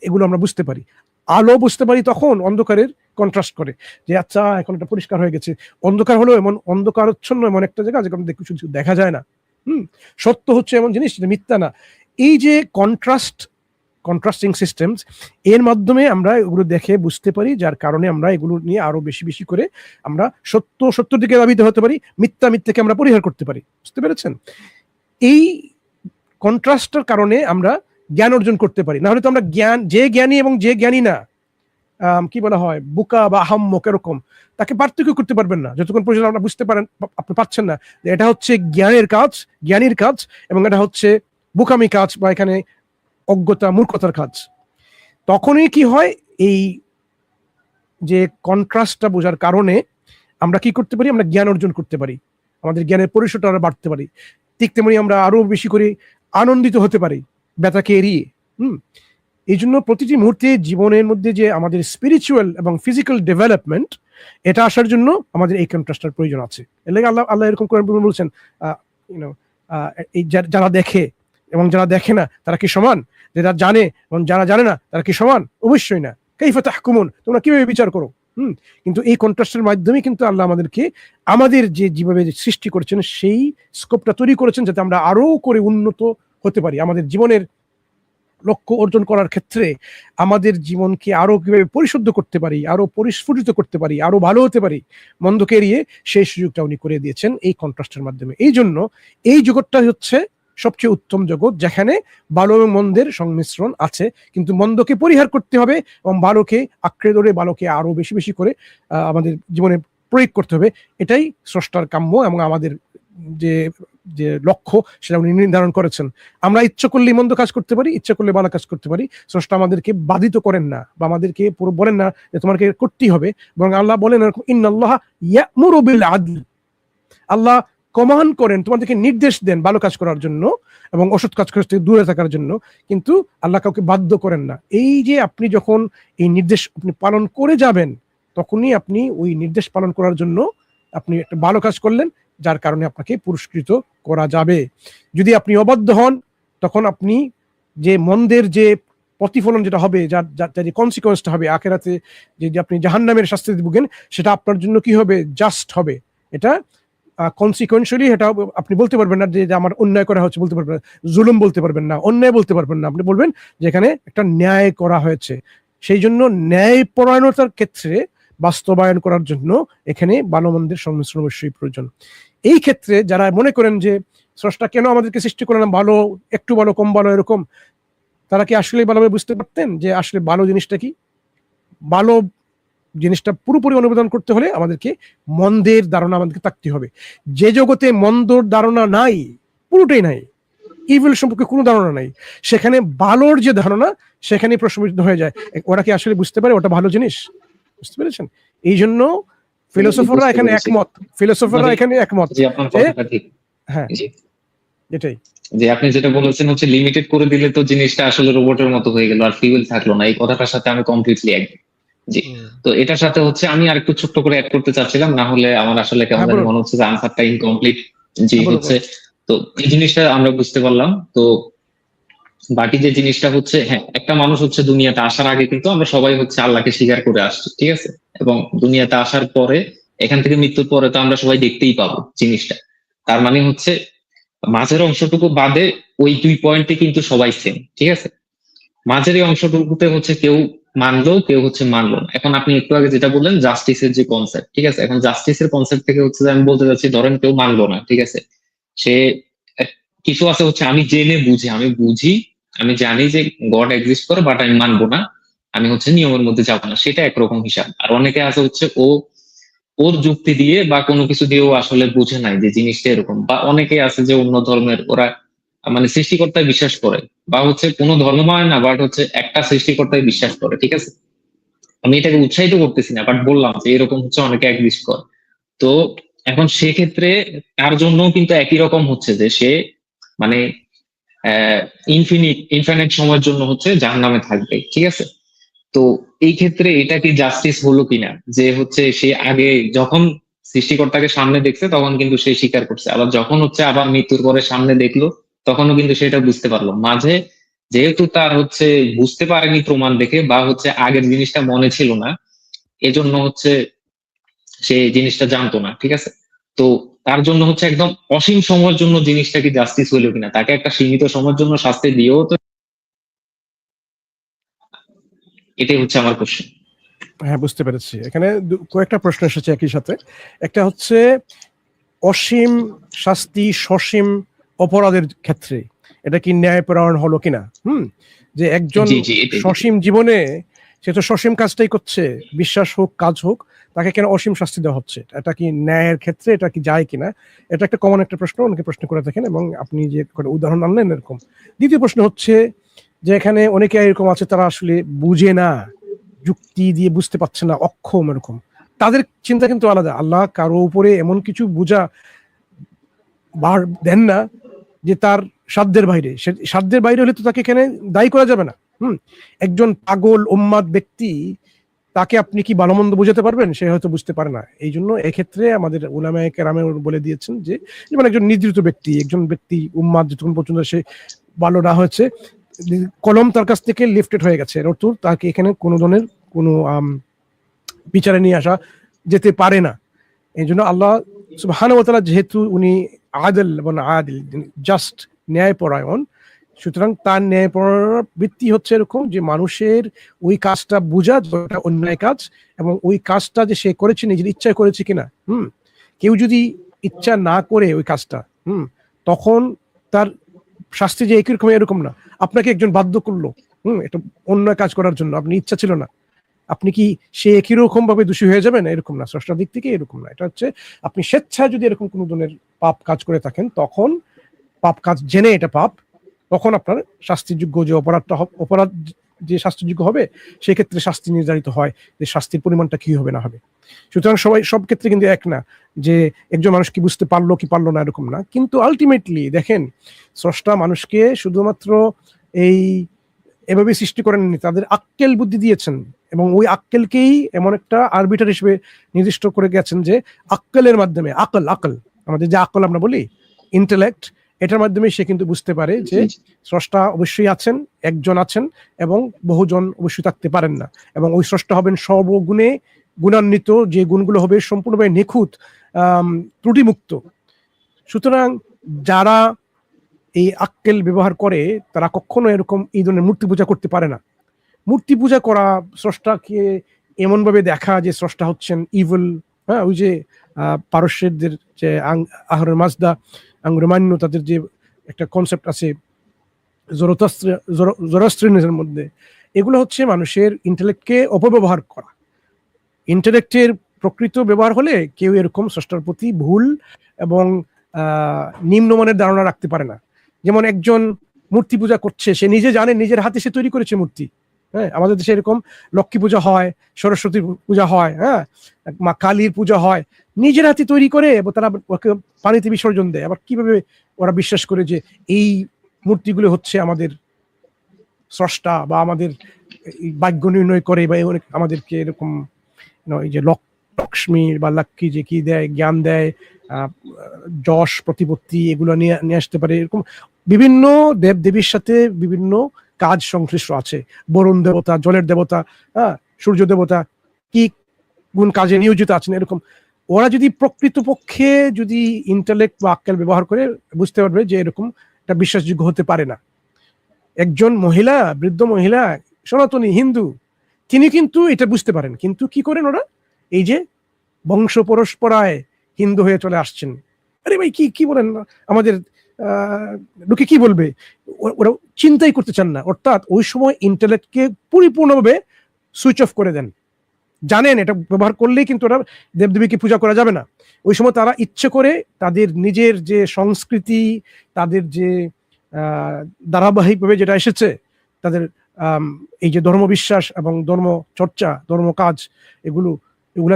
এগুলো আমরা বুঝতে পারি। আলো বুঝতে পারি তখন অন্ধকারের কন্ট্রাস্ট করে যে আচ্ছা এখন এটা পরিষ্কার হয়ে গেছে। অন্ধকার হলো এমন অন্ধকারচ্ছন্ন এমন একটা জায়গা যেখানে কিছু দেখা যায় না। সত্য হচ্ছে এমন জিনিস যেটা মিথ্যা না। এই যে কন্ট্রাস্টিং সিস্টেমস, এর মাধ্যমে আমরা এগুলো দেখে বুঝতে পারি, যার কারণে আমরা এগুলো নিয়ে আরো বেশি বেশি করে আমরা সত্য দিকে ধাবিত হতে পারি, মিথ্যাকে আমরা পরিহার করতে পারি। বুঝতে পেরেছেন? এই কন্ট্রাস্টের কারণে আমরা জ্ঞান অর্জন করতে পারি। না হলে তো আমরা যে জ্ঞানী এবং যে জ্ঞানী না, কি বলা হয়, বুকা বা আহাম্মক এরকম, তাকে পার্থক্য করতে পারবেন না যতক্ষণ পর্যন্ত আমরা বুঝতে পারেন, আপনি পাচ্ছেন না যে এটা হচ্ছে জ্ঞানীর কাজ এবং এটা হচ্ছে বুকামি কাজ বা এখানে অজ্ঞতা মূর্খতার কাজ। তখনই কি হয়, এই যে কন্ট্রাস্টটা বোঝার কারণে আমরা কি করতে পারি, আমরা জ্ঞান অর্জন করতে পারি, আমাদের জ্ঞানের পরিসরটা আরো বাড়তে পারি। ঠিক তেমনি আমরা আরো বেশি করে আনন্দিত হতে পারি ব্যথাকে এড়িয়ে। এই জন্য প্রতিটি মুহূর্তে জীবনের মধ্যে যে আমাদের স্পিরিচুয়াল এবং ফিজিক্যাল ডেভেলপমেন্ট, এটা আসার জন্য আমাদের এই কন্ট্রাস্টের প্রয়োজন আছে। এর লাগে আল্লাহ এরকম করে বলছেন, এই যারা দেখে এবং যারা দেখে না তারা কি সমান? যারা জানে এবং যারা জানে না তারা কি সমান? অবশ্যই না। কাইফা তাহকুমুন, তোমরা কিভাবে বিচার করো? কিন্তু এই কন্ট্রাস্টের মাধ্যমে কিন্তু আল্লাহ আমাদেরকে আমাদের যে যেভাবে সৃষ্টি করেছেন সেই স্কোপটা তৈরি করেছেন যাতে আমরা আরো করে উন্নত হতে পারি। আমাদের জীবনের লক্ষ্য অর্জন করার ক্ষেত্রে আমাদের জীবনকে আরো কিভাবে পরিশুদ্ধ করতে পারি, আরো পরিস্ফুটিত করতে পারি, আরো ভালো হতে পারি, মন্দকে এড়িয়ে সেই সুযোগটা উনি করে দিয়েছেন এই কন্ট্রাস্টের মাধ্যমে। এই জন্য এই জগৎটা হচ্ছে সবচেয়ে উত্তম জগৎ যেখানে ভালো এবং মন্দের সংমিশ্রণ আছে, কিন্তু মন্দকে পরিহার করতে হবে এবং ভালোকে আঁকড়ে ধরে ভালোকে আরো বেশি বেশি করে আমাদের জীবনে প্রয়োগ করতে হবে। এটাই স্রষ্টার কাম্য এবং আমাদের যে যে লক্ষ্য সেটা উনি নির্ধারণ করেছেন। আমরা ইচ্ছা করলে মন্দ কাজ করতে পারি, ইচ্ছা করলে ভালো কাজ করতে পারি। স্রষ্টা আমাদেরকে বাধিত করেন না বা আমাদেরকে পুরো বলেন না যে তোমাকে করতেই হবে, বরং আল্লাহ বলেন ইন্নাল্লাহা ইয়া'মুরু বিল আদল, আল্লাহ কমান্ড করেন, তোমাদেরকে নির্দেশ দেন ভালো কাজ করার জন্য এবং অসৎ কাজ থেকে দূরে থাকার জন্য, কিন্তু আল্লাহ কাউকে বাধ্য করেন না। এই যে আপনি যখন এই নির্দেশ আপনি পালন করে যাবেন, তখনই আপনি ওই নির্দেশ পালন করার জন্য আপনি একটা ভালো কাজ করলেন, যার কারণে আপনাকে পুরস্কৃত করা যাবে। যদি আপনি অবাধ্য হন, তখন আপনি যে মন্দের যে প্রতিফলন যেটা হবে, যার যে কনসিকোয়েন্সটা হবে আখেরাতে, যে আপনি জাহান্নামের শাস্তিতে ভুগেন, সেটা আপনার জন্য কি হবে, জাস্ট হবে। এটা কনসিকোয়েন্সিয়ালি এটা আপনি বলতে পারবেন না যে আমার অন্যায় করা হচ্ছে, বলতে পারবেন না, জুলুম বলতে পারবেন না, অন্যায় বলতে পারবেন না, আপনি বলবেন যে এখানে একটা ন্যায় করা হয়েছে। সেই জন্য ন্যায় পরায়ণতার ক্ষেত্রে বাস্তবায়ন করার জন্য এখানে ভালো মন্দের সংমিশ্রণ অবশ্যই প্রয়োজন। এই ক্ষেত্রে যারা মনে করেন যে স্রষ্টা কেন আমাদেরকে সৃষ্টি করলেন, ভালো একটু ভালো কম ভালো এরকম, তারা কি আসলে ভালোভাবে বুঝতে পারতেন যে আসলে ভালো জিনিসটা কি? ভালো জিনিসটা পুরোপুরি অনুমোদন করতে হলে আমাদেরকে মন্দের ধারণা আমাদেরকে থাকতে হবে। যে জগতে মন্দর ধারণা নাই, পুরোটাই নাই, ইভিল সম্পর্কে কোনো ধারণা নাই, সেখানে ভালোর যে ধারণা সেখানে প্রশ্নবিদ্ধ হয়ে যায়। ওরা কি আসলে বুঝতে পারে ওটা ভালো জিনিস? বুঝতে পেরেছেন? এই জন্য ফিলোসফাররা এখানে একমত, জি, আপনার কথাটা ঠিক। হ্যাঁ, জি, এটাই যে আপনি যেটা বলেছেন হচ্ছে লিমিটেড করে দিলে তো জিনিসটা আসলে রোবটের মতো হয়ে গেল, আর ফিউল থাকলো না। এই কথাটার সাথে আমি কমপ্লিটলি এগ্রি। জি, তো এটার সাথে হচ্ছে আমি আরেকটু ছোট্ট করে অ্যাড করতে চাচ্ছিলাম, না হলে আমার আসলে কেমন জানি মনে হচ্ছে যে আনসারটা ইনকমপ্লিট। জি, হচ্ছে তো এই জিনিসটা আমরা বুঝতে পারলাম। তো বাকি যে জিনিসটা হচ্ছে, হ্যাঁ, একটা মানুষ হচ্ছে দুনিয়াতে আসার আগে কিন্তু আমরা সবাই হচ্ছে আল্লাহকে স্বীকার করে আসছি, ঠিক আছে? এবং দুনিয়াতে আসার পরে, এখান থেকে মৃত্যুর পরে তো আমরা সবাই দেখতেই পাবো জিনিসটা। তার মানে হচ্ছে মাঝের অংশটুকু বাদে ওই 2 পয়েন্টে কিন্তু সবাই সেম, ঠিক আছে? মাঝের এই অংশটুকুতে হচ্ছে কেউ মানলো, কেউ হচ্ছে মানলো না। এখন আপনি একটু আগে যেটা বললেন জাস্টিসের যে কনসেপ্ট, ঠিক আছে? এখন জাস্টিসের কনসেপ্ট থেকে হচ্ছে যে আমি বলতে চাচ্ছি, ধরেন কেউ মানলো না, ঠিক আছে? সে কিছু আছে হচ্ছে আমি জেনে বুঝে, আমি বুঝি, আমি জানি যে গড এক্সিস্ট করে, বাট আমি মানবো না, আমি হচ্ছে নিয়মের মধ্যে যাবো না, সেটা একরকম হিসাব। আর অনেকে আছে হচ্ছে ওর যুক্তি দিয়ে বা কোনো কিছু দিয়ে ও আসলে বুঝে নাই যে জিনিসটা এরকম। বা অনেকে আছে যে অন্য ধর্মের, ওরা মানে সৃষ্টিকর্তায় বিশ্বাস করে, বা হচ্ছে কোনো ধর্ম মানে না, বাট হচ্ছে একটা সৃষ্টিকর্তায় বিশ্বাস করে, ঠিক আছে? আমি এটাকে উৎসাহিত করতেছি না, বাট বললাম যে এরকম হচ্ছে অনেকে এক্সিস্ট করে। তো এখন সেক্ষেত্রে তার জন্য কিন্তু একই রকম হচ্ছে যে সে মানে ইনফিনিট সময়ের জন্য হচ্ছে জাহান্নামে থাকবে, ঠিক আছে? তো এই ক্ষেত্রে এটা কি জাস্টিস হলো কিনা, যে হচ্ছে সে আগে যখন সৃষ্টিকর্তাকে সামনে দেখছে তখন কিন্তু সে স্বীকার করছে, আবার যখন হচ্ছে আবার মৃত্যুর পরে সামনে দেখলো তখনও কিন্তু সেটা বুঝতে পারলো। মাঝে যেহেতু তার হচ্ছে বুঝতে পারেনি প্রমাণ দেখে, বা হচ্ছে আগের জিনিসটা মনে ছিল না, এজন্য হচ্ছে সে জিনিসটা জানতো না, ঠিক আছে? তো তার জন্য হচ্ছে একদম অসীম সময়ের জন্য জিনিসটা কি জাস্টিস হইলো কিনা, তাকে একটা সীমিত সময়ের জন্য শাস্তি দিয়েও তো, এটাই হচ্ছে আমার কোশ্চেন। হ্যাঁ, বুঝতে পেরেছি। এখানে কয়েকটা প্রশ্ন এসেছে একই সাথে। একটা হচ্ছে অসীম শাস্তি সসীম অপরাধের ক্ষেত্রে এটা কি ন্যায়পরায়ণ হলো কিনা। যে একজন সসীম জীবনে সে তো সসীম কাজটাই করছে, বিশ্বাস হোক কাজ হোক, তাকে কেন অসীম শাস্তি দেওয়া হচ্ছে, এটা কি ন্যায়ের ক্ষেত্রে এটা কি যায় কিনা? এটা একটা কমন একটা প্রশ্ন, অনেকে প্রশ্ন করে থাকেন, এবং আপনি যে উদাহরণ আনলেন এরকম। দ্বিতীয় প্রশ্ন হচ্ছে যে এখানে অনেকে এরকম আছে তারা আসলে বুঝে না, যুক্তি দিয়ে বুঝতে পারছে না, অক্ষম, এরকম তাদের চিন্তা কিন্তু আলাদা। আল্লাহ কারো উপরে এমন কিছু বোঝা বার দেন না যে তার সাধ্যের বাইরে। সে সাধ্যের বাইরে হলে তো তাকে এখানে দায়ী করা যাবে না। একজন পাগল উম্মাদ ব্যক্তি, তাকে আপনি কি ভালো মন্দ বুঝাতে পারবেন? সে হয়তো বুঝতে পারে না। এই জন্য এক্ষেত্রে আমাদের উলামায়ে কেরামে বলে দিয়েছেন যে যেমন একজন নিদ্রিত ব্যক্তি, একজন ব্যক্তি উম্মাদ যতক্ষণ পর্যন্ত সে ভালো না হয়েছে, কলম তার কাছ থেকে লিফটেড হয়ে গেছে, এর অর্থ তাকে এখানে কোনো ধরনের কোনো বিচারে নিয়ে আসা যেতে পারে না। এই জন্য আল্লাহ সুবহানাহু ওয়া তাআলা যেহেতু উনি আদল এবং আদিল, জাস্ট ন্যায়পরায়ণ, সুতরাং তার ন্যায়পরায়ণতার ভিত্তি হচ্ছে এরকম যে মানুষের ওই কাজটা বোঝা যেটা অন্যায় কাজ, এবং ওই কাজটা যে সে করেছে নিজের ইচ্ছায় করেছে কিনা। কেউ যদি ইচ্ছা না করে ওই কাজটা, তখন তার শাস্তি যে একই রকম এরকম না। আপনাকে একজন বাধ্য করলো এটা অন্যায় কাজ করার জন্য, আপনি ইচ্ছা ছিল না, আপনি কি সে একই রকম ভাবে দোষী হয়ে যাবেন? এরকম না, স্রষ্টার দিক থেকে এরকম না। এটা হচ্ছে আপনি স্বেচ্ছায় যদি এরকম কোনো ধরনের পাপ কাজ করে থাকেন, তখন পাপ কাজ জেনে এটা পাপ, তখন আপনার শাস্তিযোগ্য যে অপরাধ যে শাস্তিযোগ্য হবে, সেক্ষেত্রে শাস্তি নির্ধারিত হয় যে শাস্তির পরিমাণটা কি হবে না হবে। সুতরাং সব ক্ষেত্রে কিন্তু এক না যে একজন মানুষ কি বুঝতে পারলো কি পারলো না, এরকম না। কিন্তু আলটিমেটলি দেখেন, স্রষ্টা মানুষকে শুধুমাত্র এভাবে সৃষ্টি করেননি, তাদের আক্কেল বুদ্ধি দিয়েছেন, এবং ওই আক্কেলকেই এমন একটা আরবিটার হিসেবে নির্দিষ্ট করে গেছেন যে আক্কেলের মাধ্যমে, আকল আমাদের যে আকল আমরা বলি ইন্টেলেক্ট, এটার মাধ্যমে সে কিন্তু বুঝতে পারে যে জি, জি। স্রষ্টা অবশ্যই আছেন, একজন আছেন এবং বহুজন অবশ্যই থাকতে পারেন না, এবং ওই স্রষ্টা হবেন সর্বগুণে গুণান্বিত, যে গুণগুলো হবে সম্পূর্ণভাবে নিখুঁত, ত্রুটিমুক্ত। সুতরাং যারা এই আক্কেল ব্যবহার করে তারা কখনো এরকম এই ধরনের মূর্তি পূজা করতে পারে না। মূর্তি পূজা করা, স্রষ্টাকে এমন ভাবে দেখা যে স্রষ্টা হচ্ছেন ইভিল, হ্যাঁ, ওই যে পারস্যদের যে আহরের মাজদা, আঙ্গুরমান্য, তাদের যে একটা কনসেপ্ট আছে জোরাস্ট্রিয়ানিজমের মধ্যে, এগুলো হচ্ছে মানুষের ইন্টেলেক্টকে অপব্যবহার করা। ইন্টেলেক্টের প্রকৃত ব্যবহার হলে কেউ এরকম স্রষ্টার প্রতি ভুল এবং নিম্নমানের ধারণা রাখতে পারে না। যেমন একজন মূর্তি পূজা করছে, সে নিজে জানে নিজের হাতে সে তৈরি করেছে মূর্তি। হ্যাঁ, আমাদের দেশে এরকম লক্ষ্মী পূজা হয়, সরস্বতী পূজা হয়, হ্যাঁ, মা কালীর পূজা হয়, নিজের হাতে তৈরি করে এবং তারা ওকে পানিতে বিসর্জন দেয়। আবার কিভাবে ওরা বিশ্বাস করে যে এই মূর্তিগুলো হচ্ছে আমাদের স্রষ্টা বা আমাদের ভাগ্য নির্ণয় করে, বা আমাদেরকে এরকম এই যে লক্ষ্মী বা লক্ষ্মী যে কি দেয়, জ্ঞান দেয়, যশ প্রতিপত্তি এগুলো নিয়ে আসতে পারে, এরকম বিভিন্ন দেব দেবীর সাথে বিভিন্ন কাজ সংশ্লিষ্ট আছে। বরুণ দেবতা, জলের দেবতা, হ্যাঁ, সূর্য দেবতা কি কোন কাজে নিয়োজিত আছেন, এরকম। ওরা যদি প্রকৃতপক্ষে যদি ইন্টালেক্ট বা আক্কেল ব্যবহার করে, বুঝতে পারবে যে এরকম একটা বিশ্বাসযোগ্য হতে পারে না। একজন মহিলা, বৃদ্ধ মহিলা, সনাতনী হিন্দু, তিনি কিন্তু এটা বুঝতে পারেন, কিন্তু কি করেন ওরা, এই যে বংশ পরস্পরায় হিন্দু হয়ে চলে আসছেন। আরে ভাই, কি কি বলেন, আমাদের লোকে কি বলবে, ওরা চিন্তাই করতে চান না। অর্থাৎ ওই সময় ইন্টারনেটকে পরিপূর্ণভাবে সুইচ অফ করে দেন। জানেন এটা ব্যবহার করলেই কিন্তু ওরা দেবদেবীকে পূজা করা যাবে না। ওই সময় তারা ইচ্ছে করে তাদের নিজের যে সংস্কৃতি, তাদের যে ধারাবাহিকভাবে যেটা এসেছে, তাদের এই যে ধর্মবিশ্বাস এবং ধর্ম চর্চা, ধর্ম কাজ, এগুলো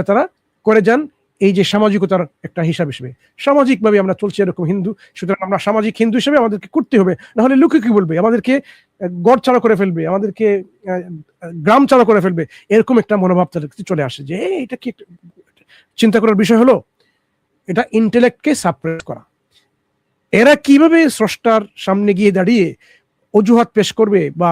তারা করে যান এই যে সামাজিকতার একটা হিসাব হিসেবে। সামাজিকভাবে আমরা চলছি এরকম হিন্দু, সুতরাং আমরা সামাজিক হিন্দু হিসেবে আমাদেরকে করতে হবে, নাহলে লোকে কি বলবে, আমাদেরকে গড় ছাড়া করে ফেলবে, আমাদেরকে গ্রাম ছাড়া করে ফেলবে, এরকম একটা মনোভাব তাদের চলে আসে। যে এটা কি চিন্তা করার বিষয় হলো, এটা ইন্টেলেক্টকে সাপ্রেস করা। এরা কিভাবে স্রষ্টার সামনে গিয়ে দাঁড়িয়ে অজুহাত পেশ করবে বা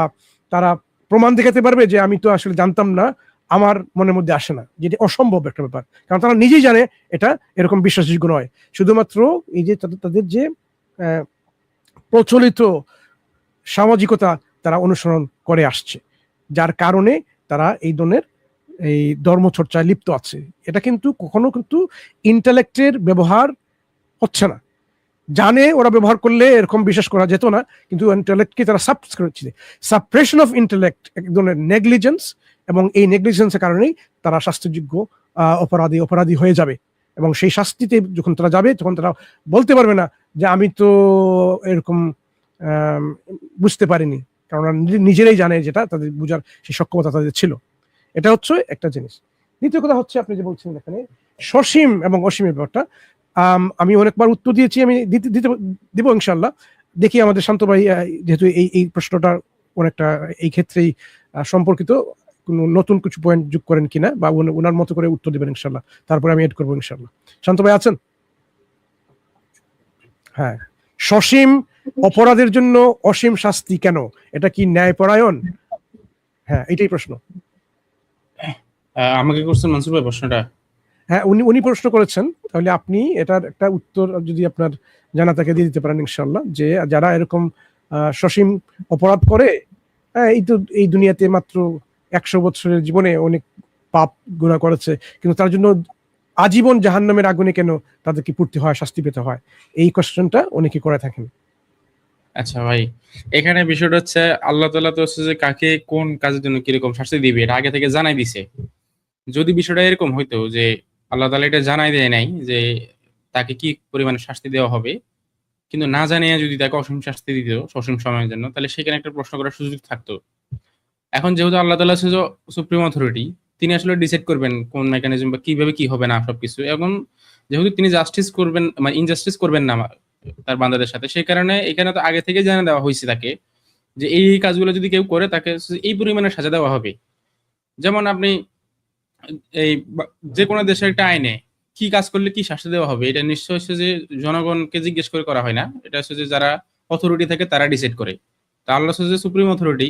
তারা প্রমাণ দেখাতে পারবে যে আমি তো আসলে জানতাম না, আমার মনের মধ্যে আসে না, যেটা অসম্ভব একটা ব্যাপার। কারণ তারা নিজেই জানে এটা এরকম বিশ্বাসযোগ্য নয়। শুধুমাত্র এই যে তাদের যে প্রচলিত সামাজিকতা তারা অনুসরণ করে আসছে, যার কারণে তারা এই ধরনের এই ধর্মচর্চায় লিপ্ত আছে। এটা কিন্তু কখনো কিন্তু ইন্টেলেক্টের ব্যবহার হচ্ছে না। জানে ওরা ব্যবহার করলে এরকম বিশ্বাস করা যেত না, কিন্তু ইন্টেলেক্টকে তারা সাপ্রেস করেছে। সাপ্রেশন অফ ইন্টেলেক্ট এক ধরনের নেগলিজেন্স, এবং এই নেগলিজেন্সের কারণেই তারা শাস্তিযোগ্য অপরাধী হয়ে যাবে। এবং সেই শাস্তিতে যখন তারা যাবে, তখন তারা বলতে পারবে না যে আমি তো এরকম বুঝতে পারিনি, কারণ নিজেরাই জানে যেটা তাদের বুঝার সেই সক্ষমতা তাদের ছিল। এটা হচ্ছে একটা জিনিস। দ্বিতীয় কথা হচ্ছে, আপনি যে বলছেন এখানে সসীম এবং অসীমের ব্যাপারটা, আমি অনেকবার উত্তর দিয়েছি, আমি দিব ইনশাল্লাহ। দেখি আমাদের শান্ত ভাই যেহেতু এই প্রশ্নটা অনেকটা এই ক্ষেত্রেই সম্পর্কিত, কোনো নতুন কিছু পয়েন্ট যোগ করেন কিনা, বা ওনার মতো করে উত্তর দেবেন ইনশাল্লাহ, তারপরে আমি এড করবো ইনশাল্লাহ। শান্ত ভাই আছেন? হ্যাঁ, সসীম অপরাধের জন্য অসীম শাস্তি কেন? এটা কি ন্যায়পরায়ণ? হ্যাঁ, এটাই প্রশ্ন। আমাকে করছেন মনসুর ভাই প্রশ্নটা? হ্যাঁ, উনি প্রশ্ন করেছেন, তাহলে আপনি এটার একটা উত্তর যদি আপনার জানা থাকে দিয়ে দিতে পারেন ইনশাল্লাহ। যে যারা এরকম সসীম অপরাধ করে, এই দুনিয়াতে মাত্র 100 বছরের জীবনে অনেক পাপ গুনাহ করেছে, কিন্তু তার জন্য আজীবন জাহান্নামের আগুনে কেন তাদেরকে পুড়তে হয়, শাস্তি পেতে হয়? এই কোশ্চেনটা অনেকে করে থাকেন। আচ্ছা ভাই, এখানে বিষয়টা হচ্ছে আল্লাহ তাআলা তো হচ্ছে যে কাকে কোন কাজের জন্য কিরকম শাস্তি দিবে এটা আগে থেকে জানাই দিছে। যদি বিষয়টা এরকম হইতো যে আল্লাহ তাআলা এটা জানাই দেয় নাই যে তাকে কি পরিমাণে শাস্তি দেওয়া হবে, কিন্তু না জানিয়ে যদি তাকে অসীম শাস্তি দিত সসীম সময়ের জন্য, তাহলে সেখানে একটা প্রশ্ন করার সুযোগ থাকতো। এখন যেহেতু আল্লাহ তাআলা হচ্ছে সুপ্রিম অথরিটি, তিনি আসলে ডিসাইড করবেন কোন মেকানিজম বা কিভাবে কি হবে না সবকিছু। এখন যেহেতু তিনি জাস্টিস করবেন, মানে ইনজাস্টিস করবেন না তার বান্দাদের সাথে, সেই কারণে এখানে তো আগে থেকে জানিয়ে দেওয়া হয়েছে তাকে যে এই কাজগুলো যদি কেউ করে তাকে এই পরিমাণে সাজা দেওয়া হবে। যেমন আপনি এই যে কোনো দেশের একটা আইনে কি কাজ করলে কি শাস্তি দেওয়া হবে, এটা নিশ্চয় হচ্ছে যে জনগণকে জিজ্ঞেস করে করা হয় না, এটা হচ্ছে যে যারা অথরিটি থাকে তারা ডিসাইড করে। তা আল্লাহ হচ্ছে যে সুপ্রিম অথরিটি,